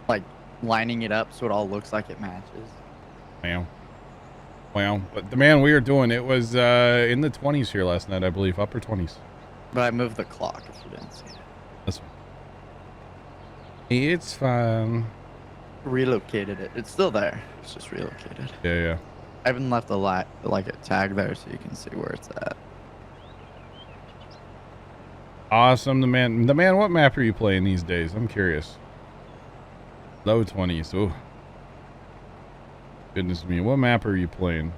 Like, lining it up so it all looks like it matches. Wow. Wow. But the man we were doing, it was in the 20s here last night, I believe. Upper 20s. But I moved the clock if you didn't see it. That's fine. It's fine. Relocated it. It's still there. It's just relocated. Yeah, yeah. I even left a like a tag there so you can see where it's at. Awesome. The man, what map are you playing these days? I'm curious. Low 20s. Oh. Goodness me. What map are you playing?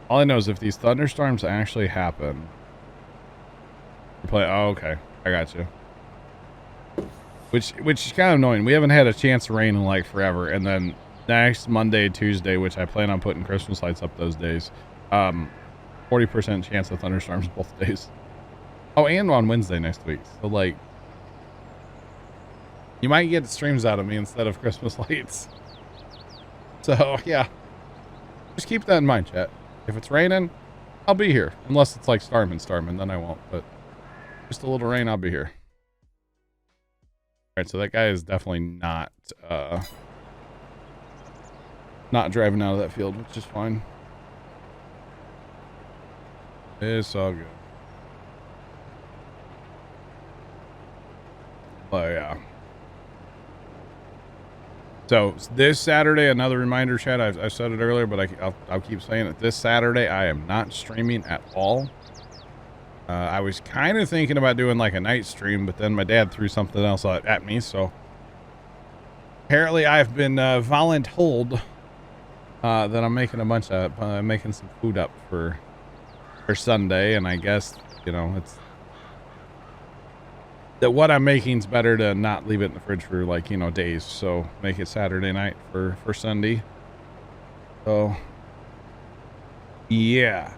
All I know is if these thunderstorms actually happen. You play. Oh, okay. I got you. Which is kind of annoying. We haven't had a chance of rain in like forever. And then next Monday, Tuesday, which I plan on putting Christmas lights up those days. 40% chance of thunderstorms both days. Oh, and on Wednesday next week. So like, you might get streams out of me instead of Christmas lights. So yeah, just keep that in mind, chat. If it's raining, I'll be here. Unless it's like storming, then I won't. But just a little rain, I'll be here. All right, so that guy is definitely not driving out of that field, which is fine. It's all good. Oh yeah. So this Saturday, another reminder, chat. I said it earlier, but I'll keep saying it. This Saturday, I am not streaming at all. I was kind of thinking about doing like a night stream, but then my dad threw something else at me. So apparently, I've been voluntold that I'm making a bunch of making some food up for Sunday, and I guess it's. That what I'm making's better to not leave it in the fridge for like, days. So make it Saturday night for Sunday. So yeah.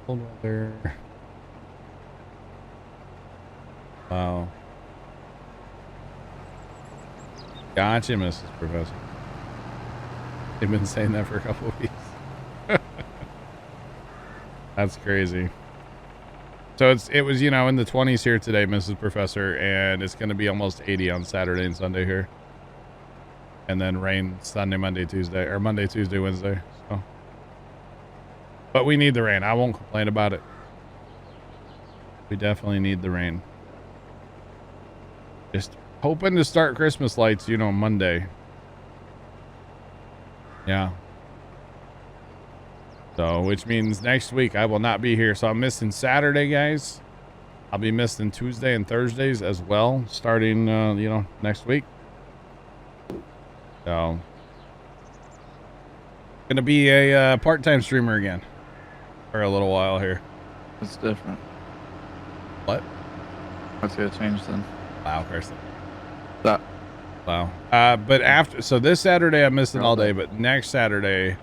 Cold weather. Wow. Gotcha, Mrs. Professor. They've been saying that for a couple of weeks. That's crazy. So it was, in the 20s here today, Mrs. Professor, and it's going to be almost 80 on Saturday and Sunday here. And then rain Sunday, Monday, Tuesday, or Monday, Tuesday, Wednesday. So, but we need the rain. I won't complain about it. We definitely need the rain. Just hoping to start Christmas lights, Monday. Yeah. So, which means next week I will not be here. So I'm missing Saturday, guys. I'll be missing Tuesday and Thursdays as well, starting, next week. So, gonna be a part-time streamer again for a little while here. It's different. What? What's gonna change then? Wow, person. That. Wow. But so this Saturday I'm missing all day, but next Saturday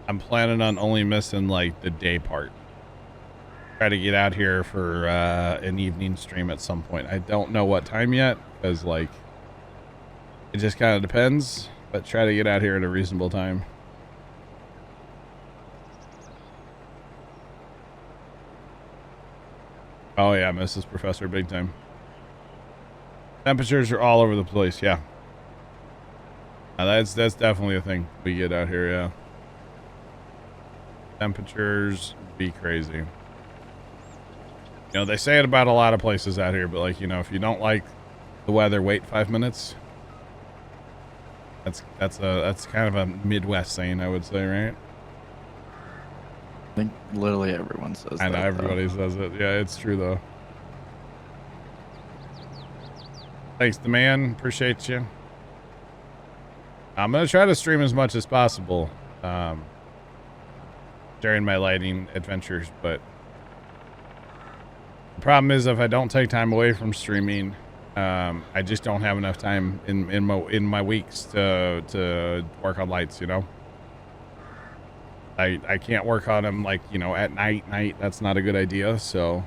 I'm planning on only missing like the day part. Try to get out here for an evening stream at some point. I don't know what time yet because like it just kind of depends, but try to get out here at a reasonable time. Oh yeah, Mrs. Professor, big time. Temperatures are all over the place, yeah. That's definitely a thing we get out here, yeah. Temperatures be crazy. You know, they say it about a lot of places out here, but like, you know, if you don't like the weather, wait 5 minutes. That's kind of a Midwest saying, I would say, right? I think literally everyone says that. I know everybody says it. Yeah, it's true though. Thanks, the man. Appreciate you. I'm gonna try to stream as much as possible during my lighting adventures, but the problem is if I don't take time away from streaming, I just don't have enough time in my weeks to work on lights. You know, I can't work on them like, you know, at night. That's not a good idea. So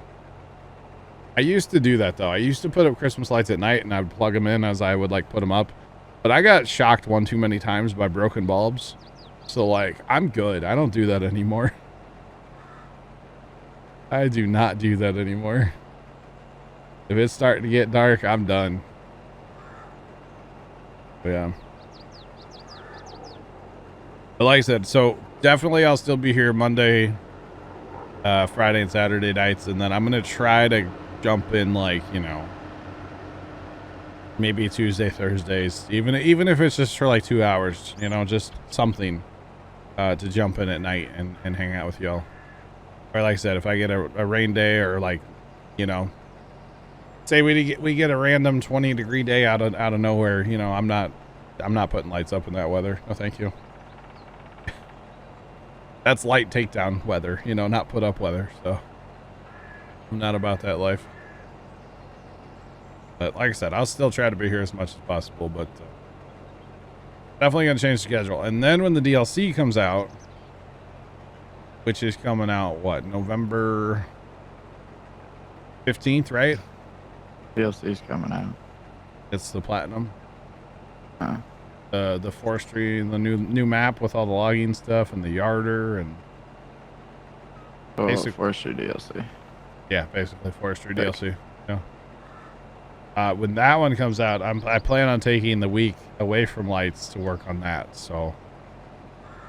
I used to do that though. I used to put up Christmas lights at night and I would plug them in as I would like put them up. But I got shocked one too many times by broken bulbs. So like, I'm good. I don't do that anymore. I do not do that anymore. If it's starting to get dark, I'm done. But yeah. But like I said, so definitely I'll still be here Monday, Friday and Saturday nights. And then I'm going to try to jump in like, you know, maybe Tuesday, Thursdays, even if it's just for like 2 hours, you know, just something to jump in at night and hang out with y'all. Or like I said, if I get a rain day or like, you know, say we get a random 20-degree day out of nowhere, you know, I'm not putting lights up in that weather. No, thank you. That's light takedown weather, you know, not put up weather. So I'm not about that life. But like I said, I'll still try to be here as much as possible, but definitely going to change the schedule. And then when the DLC comes out, which is coming out, what, November 15th, right? DLC's coming out. It's the Platinum. The forestry, the new map with all the logging stuff and the yarder and... Forestry DLC. Yeah, basically forestry DLC. Yeah. When that one comes out, I plan on taking the week away from lights to work on that. So,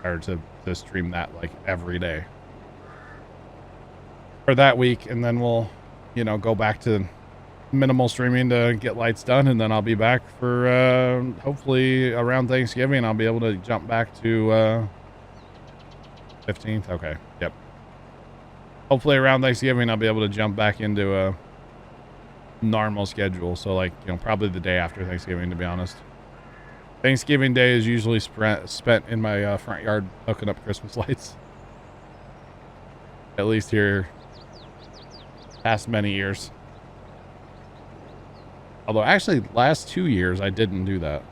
or to stream that like every day for that week, and then we'll, you know, go back to minimal streaming to get lights done, and then I'll be back for hopefully around Thanksgiving. I'll be able to jump back to 15th. Okay, yep. Hopefully around Thanksgiving I'll be able to jump back into a normal schedule. So like, you know, probably the day after Thanksgiving, to be honest. Thanksgiving Day is usually spent in my front yard hooking up Christmas lights. At least here past many years. Although actually last 2 years I didn't do that.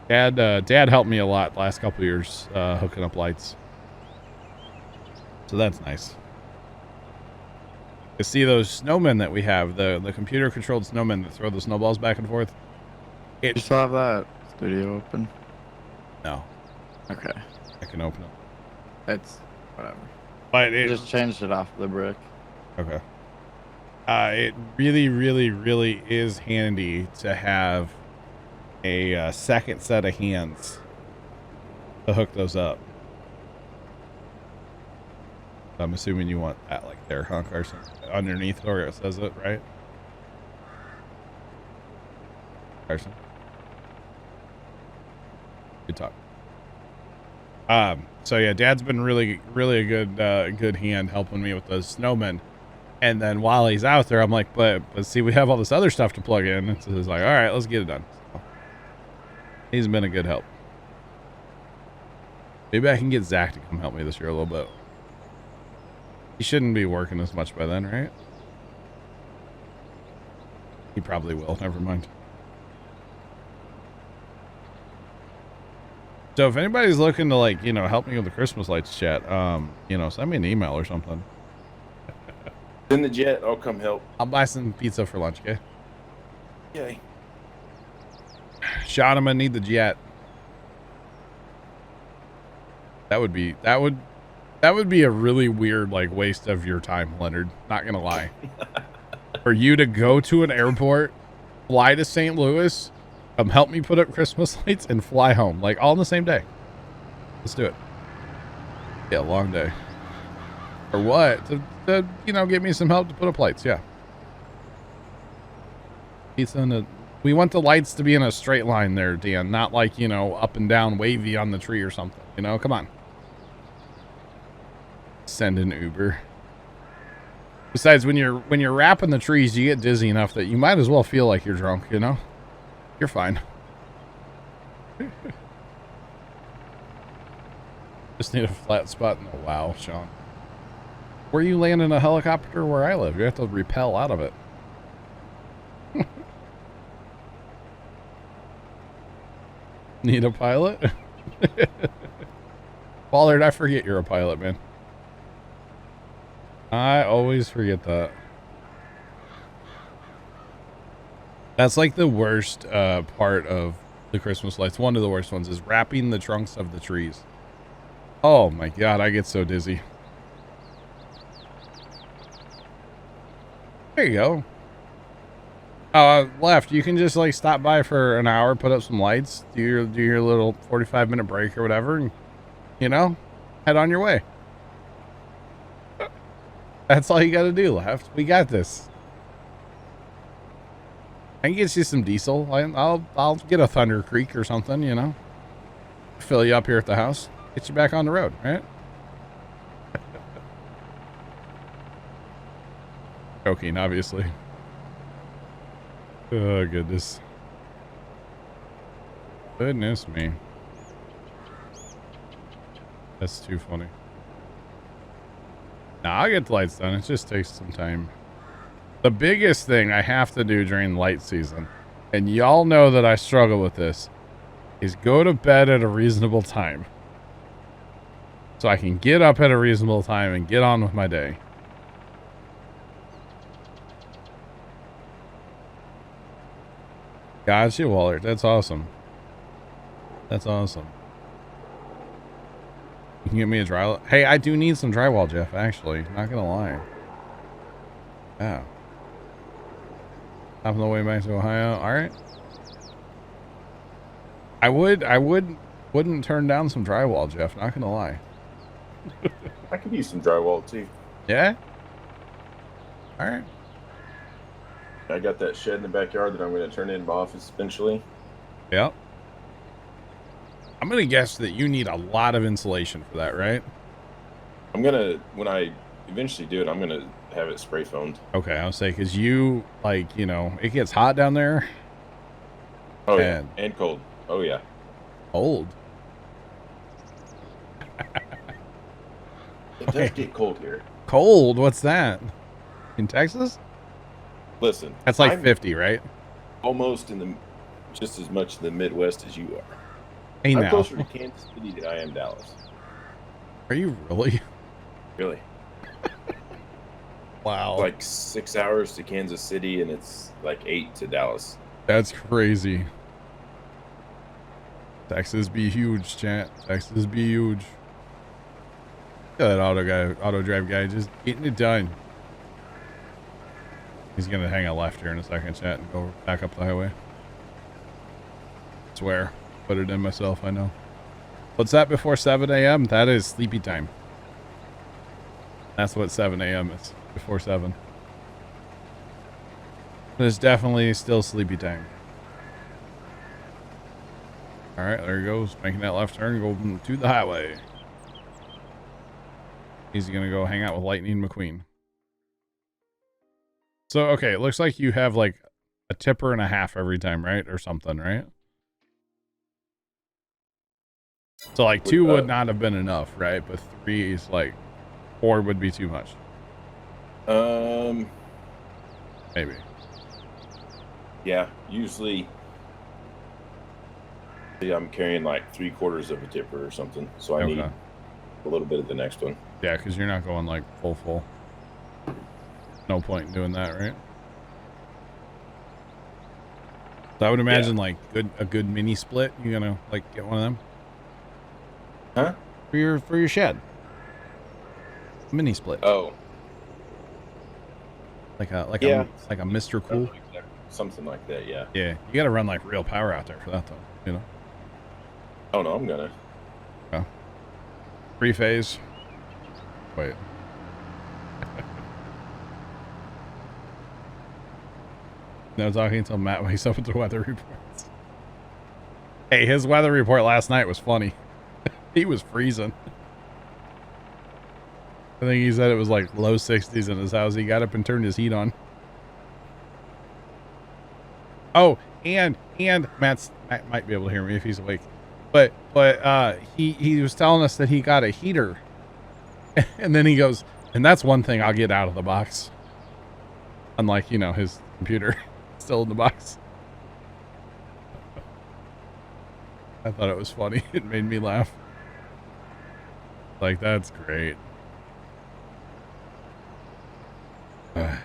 Dad helped me a lot the last couple years hooking up lights. So that's nice. To see those snowmen that we have, the computer controlled snowmen that throw the snowballs back and forth. You still have that studio open? No. Okay. I can open it. It's whatever. But it just changed it off the brick. Okay. It really, really, really is handy to have a second set of hands to hook those up. I'm assuming you want that like there, huh, Carson? Underneath where it says it, right? Carson? Good talk. So yeah, Dad's been really a good hand helping me with those snowmen. And then while he's out there, I'm like, but see, we have all this other stuff to plug in. And so he's like, all right, let's get it done. So he's been a good help. Maybe I can get Zach to come help me this year a little bit. He shouldn't be working as much by then, right? He probably will. Never mind. So if anybody's looking to, like, you know, help me with the Christmas lights chat, you know, send me an email or something. In the jet, I'll come help. I'll buy some pizza for lunch, okay? Yay. Sean, I'm gonna need the jet. That would be a really weird, like, waste of your time, Leonard. Not gonna lie. For you to go to an airport, fly to St. Louis, Help me put up Christmas lights and fly home, like all in the same day. Let's do it. Yeah, long day. Or what? To you know, get me some help to put up lights. Yeah. Pizza and a. We want the lights to be in a straight line there, Dan. Not like, you know, up and down wavy on the tree or something. You know, come on. Send an Uber. Besides, when you're wrapping the trees, you get dizzy enough that you might as well feel like you're drunk, you know? You're fine. Just need a flat spot. No, wow, Sean. Where you landing a helicopter where I live? You have to rappel out of it. Need a pilot? Ballard, I forget you're a pilot, man. I always forget that. That's like the worst part of the Christmas lights. One of the worst ones is wrapping the trunks of the trees. Oh my God, I get so dizzy. There you go. Left. You can just like stop by for an hour, put up some lights, do your little 45-minute break or whatever, and you know, head on your way. That's all you got to do, Left. We got this. I can get you some diesel. I'll get a Thunder Creek or something, you know. Fill you up here at the house. Get you back on the road, right? Joking, obviously. Oh, goodness. Goodness me. That's too funny. Nah, I'll get the lights done. It just takes some time. The biggest thing I have to do during light season, and y'all know that I struggle with this, is go to bed at a reasonable time. So I can get up at a reasonable time and get on with my day. Gotcha, Waller. That's awesome. That's awesome. You can get me a drywall. Hey, I do need some drywall, Jeff, actually. Not gonna lie. Yeah. I'm on the way back to Ohio. Alright. I wouldn't turn down some drywall, Jeff. Not gonna lie. I could use some drywall too. Yeah? Alright. I got that shed in the backyard that I'm going to turn into my office eventually. Yep. I'm going to guess that you need a lot of insulation for that, right? I'm going to, when I eventually do it, I'm going to have it spray foamed. Okay, I'll say, because you, like, you know, it gets hot down there. Oh, yeah. And cold. Oh, yeah. Cold? It does get cold here. Cold? What's that? In Texas? Listen. That's like I'm 50, right? Almost in the, just as much in the Midwest as you are. Hey, I'm now. closer to Kansas City than I am Dallas. Are you really? Really? Wow. It's like 6 hours to Kansas City, and it's like 8 to Dallas. That's crazy. Texas be huge, chat. Texas be huge. Look at that auto drive guy, just getting it done. He's gonna hang a left here in a second, chat, and go back up the highway. Swear, put it in myself. I know. What's that before 7 a.m.? That is sleepy time. That's what 7 a.m. is. Before 7. There's definitely still sleepy time. All right, there he goes, making that left turn, going to the highway. He's gonna go hang out with Lightning McQueen. So, okay, it looks like you have like a tipper and a half every time, right? Or something, right? So like 2 would not have been enough, right? But 3 is like 4 would be too much. Maybe. Yeah, usually I'm carrying like 3/4 of a tipper or something. So I need a little bit of the next one. Yeah, because you're not going like full. No point in doing that, right? So I would imagine like a good mini split. You gonna like get one of them? Huh? For your shed. Mini split. Oh. Like a Mr. Cool. something like that. Yeah. Yeah, you got to run like real power out there for that, though. You know. Oh no, I'm gonna. Oh. 3-phase. Wait. No talking until Matt wakes up with the weather reports. Hey, his weather report last night was funny. He was freezing. I think he said it was like low 60s in his house. He got up and turned his heat on. Oh, and Matt might be able to hear me if he's awake. But he was telling us that he got a heater. And then he goes, and that's one thing I'll get out of the box. Unlike, you know, his computer still in the box. I thought it was funny. It made me laugh. Like, that's great. That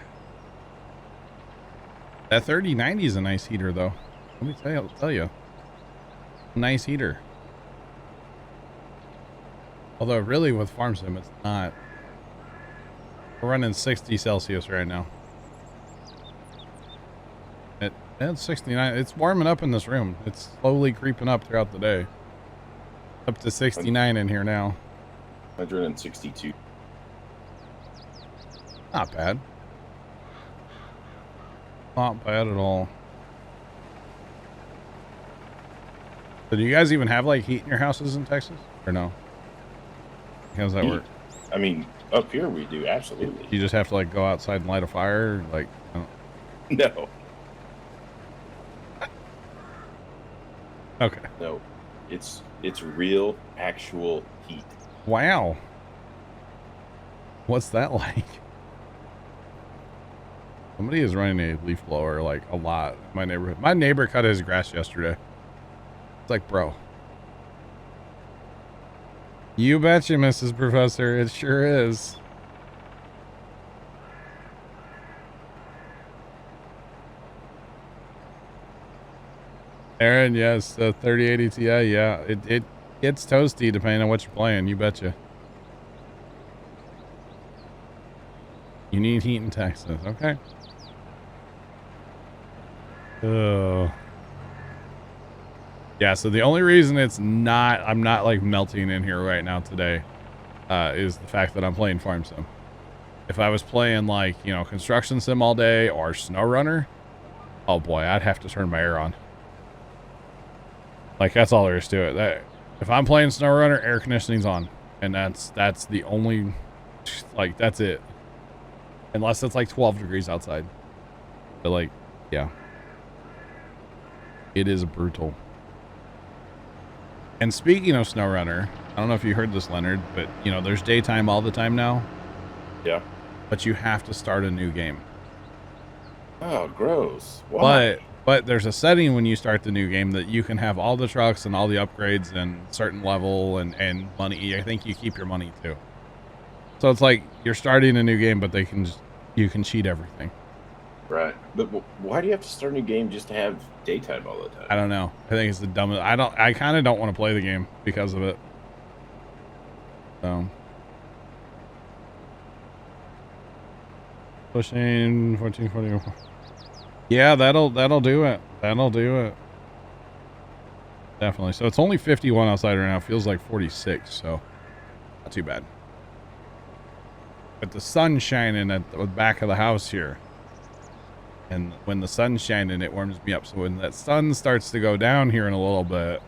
3090 is a nice heater, though. Let me tell you. Nice heater. Although, really, with Farm Sim, it's not. We're running 60 Celsius right now. It's 69. It's warming up in this room. It's slowly creeping up throughout the day. Up to 69 in here now. 162. Not bad. Not bad at all. So do you guys even have like heat in your houses in Texas or no? How does that work? I mean, up here we do, absolutely. You just have to like go outside and light a fire, like? No. Okay. No, it's real, actual heat. Wow. What's that like? Somebody is running a leaf blower like a lot in my neighborhood. My neighbor cut his grass yesterday. It's like, bro. You betcha, Mrs. Professor. It sure is. Aaron, yes, the 3080 Ti, yeah. It gets toasty depending on what you're playing. You betcha. You need heat in Texas. Okay. Oh. Yeah, so the only reason I'm not like melting in here right now today is the fact that I'm playing Farm Sim. If I was playing like, you know, Construction Sim all day or Snow Runner, oh boy, I'd have to turn my air on. Like, that's all there is to it. If I'm playing Snow Runner, air conditioning's on. And that's the only, like, that's it. Unless it's like 12 degrees outside. But like, yeah. It is brutal. And speaking of Snow Runner, I don't know if you heard this, Leonard, but, you know, there's daytime all the time now. Yeah. But you have to start a new game. Oh, gross. Why? But there's a setting when you start the new game that you can have all the trucks and all the upgrades and certain level and money. I think you keep your money too. So it's like you're starting a new game, but you can cheat everything. Right. But why do you have to start a new game just to have daytime all the time? I don't know. I think it's the dumbest. I kind of don't want to play the game because of it. So. Pushing 1440. Yeah, that'll do it. That'll do it. Definitely. So it's only 51 outside right now. It feels like 46, so not too bad. But the sun's shining at the back of the house here. And when the sun's shining, it warms me up. So when that sun starts to go down here in a little bit,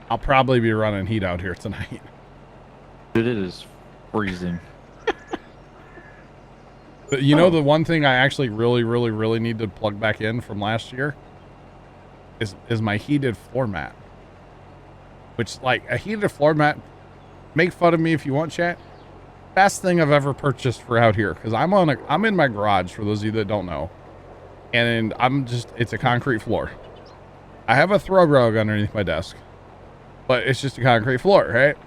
I'll probably be running heat out here tonight. Dude, it is freezing. But you know, the one thing I actually really need to plug back in from last year is my heated floor mat. Which, like, a heated floor mat, make fun of me if you want, chat. Best thing I've ever purchased for out here, because I'm in my garage, for those of you that don't know, and it's a concrete floor. I have a throw rug underneath my desk, but it's just a concrete floor, right?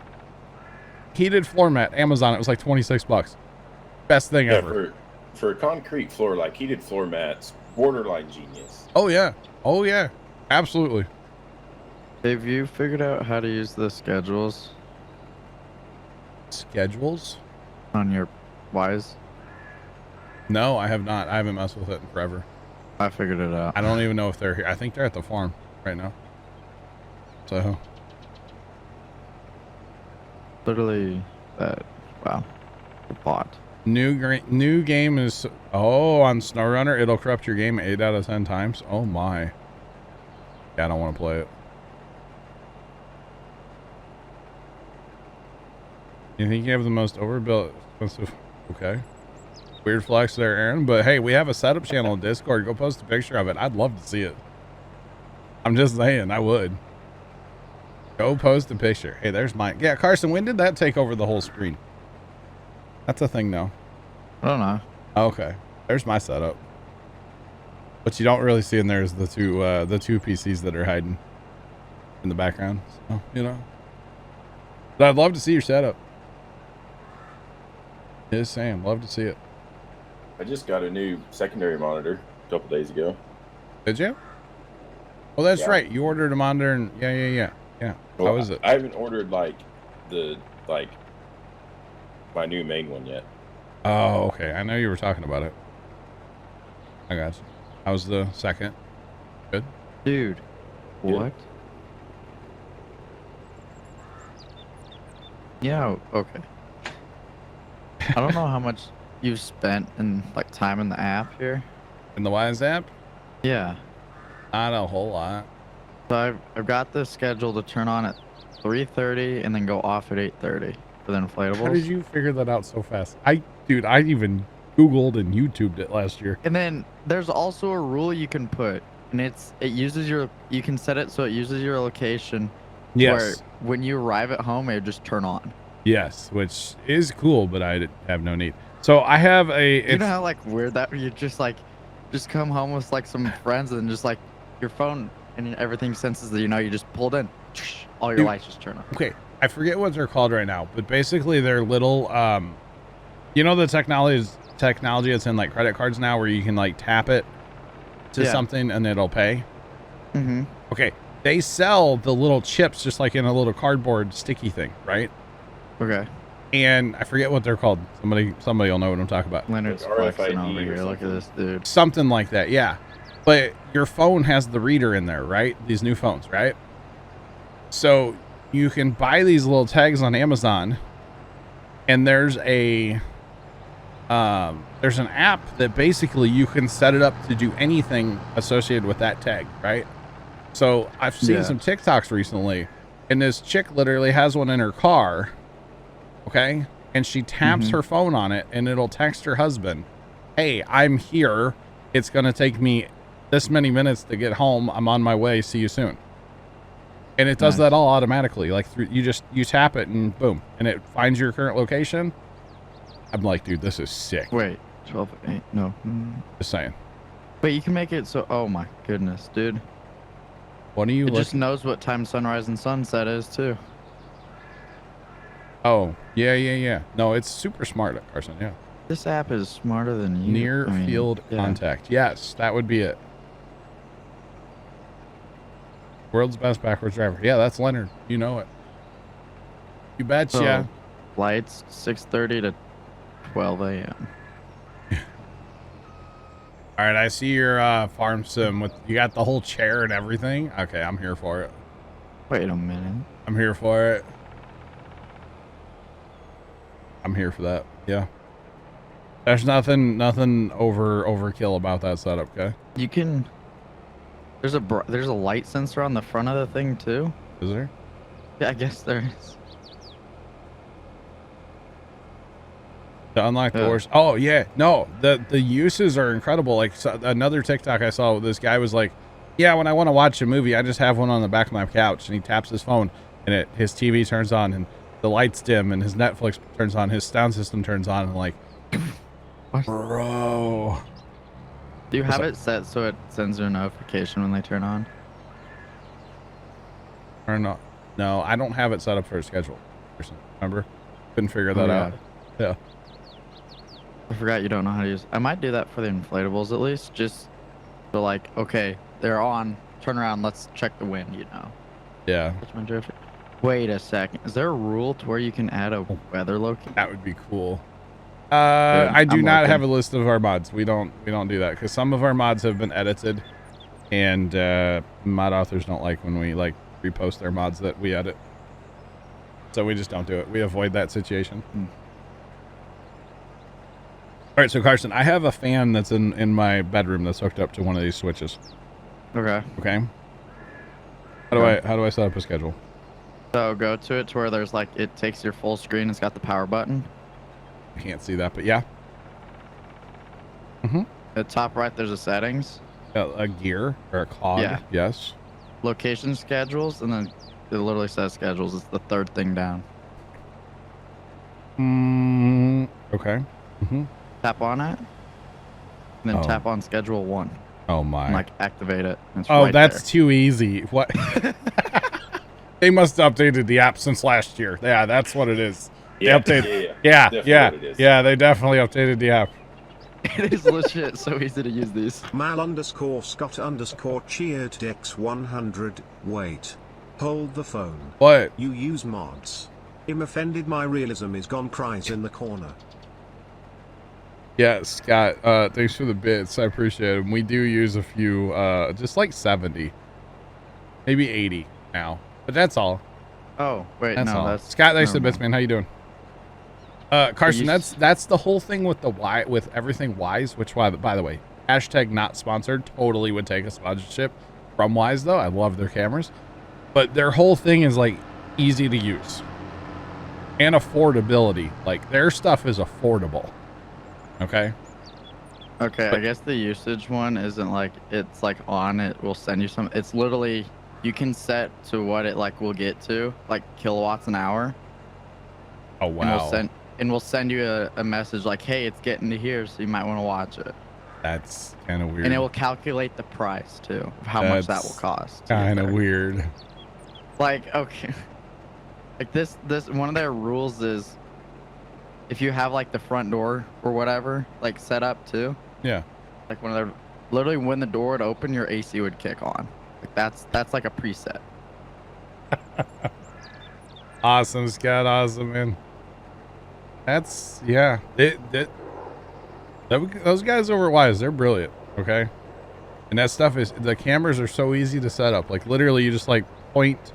Heated floor mat, Amazon, it was like $26. Best thing ever. For a concrete floor, like heated floor mats, borderline genius. Oh yeah, absolutely. Have you figured out how to use the schedules on your Wise? No, I have not. I haven't messed with it in forever. I figured it out. I don't even know if they're here. I think they're at the farm right now. So. Literally that. Wow. The bot. New game is on SnowRunner. It'll corrupt your game 8 out of 10 times. Oh my. Yeah, I don't want to play it. You think you have the most overbuilt, expensive? Okay. Weird flex there, Aaron. But hey, we have a setup channel in Discord. Go post a picture of it. I'd love to see it. I'm just saying, I would. Go post a picture. Hey, there's mine. Yeah, Carson, when did that take over the whole screen? That's a thing now. I don't know. Okay. There's my setup. What you don't really see in there is the two PCs that are hiding in the background. So, you know. But I'd love to see your setup. Just saying, love to see it. I just got a new secondary monitor a couple days ago. Did you? Oh, that's Yeah. right. You ordered a monitor and yeah. Well, How is it? I haven't ordered my new main one yet. Oh, okay. I know you were talking about it. I got you. How's the second? Good? Dude. What? Yeah, okay. I don't know how much you've spent in like time in the app here. In the Wise app? Yeah. Not a whole lot. So I've got this schedule to turn on at 3:30 and then go off at 8:30 for the inflatables. How did you figure that out so fast? I even Googled and YouTubed it last year. And then there's also a rule you can put, and you can set it so it uses your location. Yes. Where when you arrive at home, it just turn on. Yes, which is cool, but I have no need. So I have You know how like weird that you just come home with like some friends and just like your phone and everything senses that you just pulled in, all your lights just turn on. Okay, I forget what they're called right now, but basically they're little the technology that's in like credit cards now where you can like tap it to something and it'll pay. Mm-hmm. Okay, they sell the little chips just like in a little cardboard sticky thing, right? Okay. And I forget what they're called. Somebody will know what I'm talking about. Leonard's Like flexing RFID over or here. Look at this dude. Something like that, yeah. But your phone has the reader in there, right? These new phones, right? So you can buy these little tags on Amazon, and there's an app that basically you can set it up to do anything associated with that tag, right? So I've seen some TikToks recently, and this chick literally has one in her car, okay? And she taps her phone on it, and it'll text her husband, "Hey, I'm here. It's going to take me this many minutes to get home. I'm on my way. See you soon." And it does that all automatically. Like you tap it and boom, and it finds your current location. I'm like, dude, this is sick. Wait, 12:08. No. Just saying. But you can make it so. Oh my goodness, dude. What are you? It just knows what time sunrise and sunset is too. Oh yeah. No, it's super smart, Carson. Yeah. This app is smarter than you. Near field contact. Yes, that would be it. World's best backwards driver. Yeah, that's Leonard. You know it. You betcha. So, flights 6:30 to 12 a.m. All right, I see your farm sim with you got the whole chair and everything. Okay, I'm here for it. Wait a minute. I'm here for it. I'm here for that. Yeah. There's nothing overkill about that setup, okay? You can. There's a light sensor on the front of the thing too. Is there? Yeah, I guess there is. To unlock doors. Oh yeah, no. The uses are incredible. Like another TikTok I saw, this guy was like, "Yeah, when I want to watch a movie, I just have one on the back of my couch," and he taps his phone, and his TV turns on, and the lights dim, and his Netflix turns on, his sound system turns on, and like, what? Bro. Do you have it set so it sends you a notification when they turn on? Or not? No, I don't have it set up for a schedule. Remember? Couldn't figure that out. Yeah. I forgot you don't know how to use. I might do that for the inflatables at least, just so like, okay, they're on. Turn around. Let's check the wind. Yeah. Wait a second. Is there a rule to where you can add a weather location? That would be cool. I do I'm not looking. have a list of our mods. We don't do that because some of our mods have been edited, and mod authors don't like when we like repost their mods that we edit. So we just don't do it. We avoid that situation. All right, so Carson, I have a fan that's in my bedroom that's hooked up to one of these switches. Okay. Okay. How do I set up a schedule? So go to it to where there's like it takes your full screen. It's got the power button. I can't see that, but yeah. Mm-hmm. At the top right, there's a settings. A gear or a cog. Yeah. Yes. Location schedules, and then it literally says schedules. It's the third thing down. Okay. Mm-hmm. Tap on it, and then tap on schedule 1. Oh my. And, like activate it. It's Oh, right that's there. too easy. What? They must have updated the app since last year. Yeah, that's what it is. Yeah, they updated. yeah. Yeah. What it is. Yeah, they definitely updated the app. It is legit so easy to use these. Mal_Scott_cheered Dex100. Wait. Hold the phone. What? You use mods. I'm offended, my realism is gone, cries in the corner. Yeah, Scott, thanks for the bits. I appreciate them. We do use a few, just like 70. Maybe 80 now. But that's all. Oh, wait, That's no, all. that's Scott, thanks for the never bits, man. How you doing? Carson, You that's the whole thing with the with everything Wise, which by the way, hashtag not sponsored, totally would take a sponsorship from Wise though. I love their cameras. But their whole thing is like easy to use. And affordability. Like their stuff is affordable. Okay. Okay, But- I guess the usage one isn't like it's like on it will send you some. It's literally you can set to what it like will get to, like kilowatts an hour. Oh wow. And we'll send you a message like, hey, it's getting to here, so you might want to watch it. That's kind of weird. And it will calculate the price too, of how much that will cost. to get Kind of there. weird. Like, okay. Like this one of their rules is if you have like the front door or whatever, like set up too. Yeah. Like one of their literally when the door would open, your AC would kick on. Like that's like a preset. Awesome, Scott. Awesome, man. That's yeah. Those guys over at Wise, they're brilliant. Okay, and that stuff is the cameras are so easy to set up. Like literally, you just like point.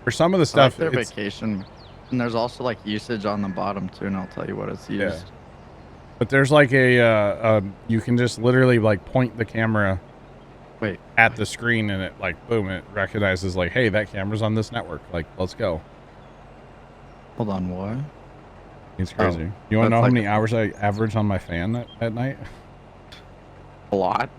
For some of the I like stuff, their it's, vacation, and there's also like usage on the bottom too, and I'll tell you what it's used. Yeah. But there's like a you can just literally like point the camera. Wait. At the screen and it like boom, it recognizes like, hey, that camera's on this network. Like, let's go. Hold on, what? It's crazy. Oh, You want to that's know how like many hours I average on my fan at night? A lot.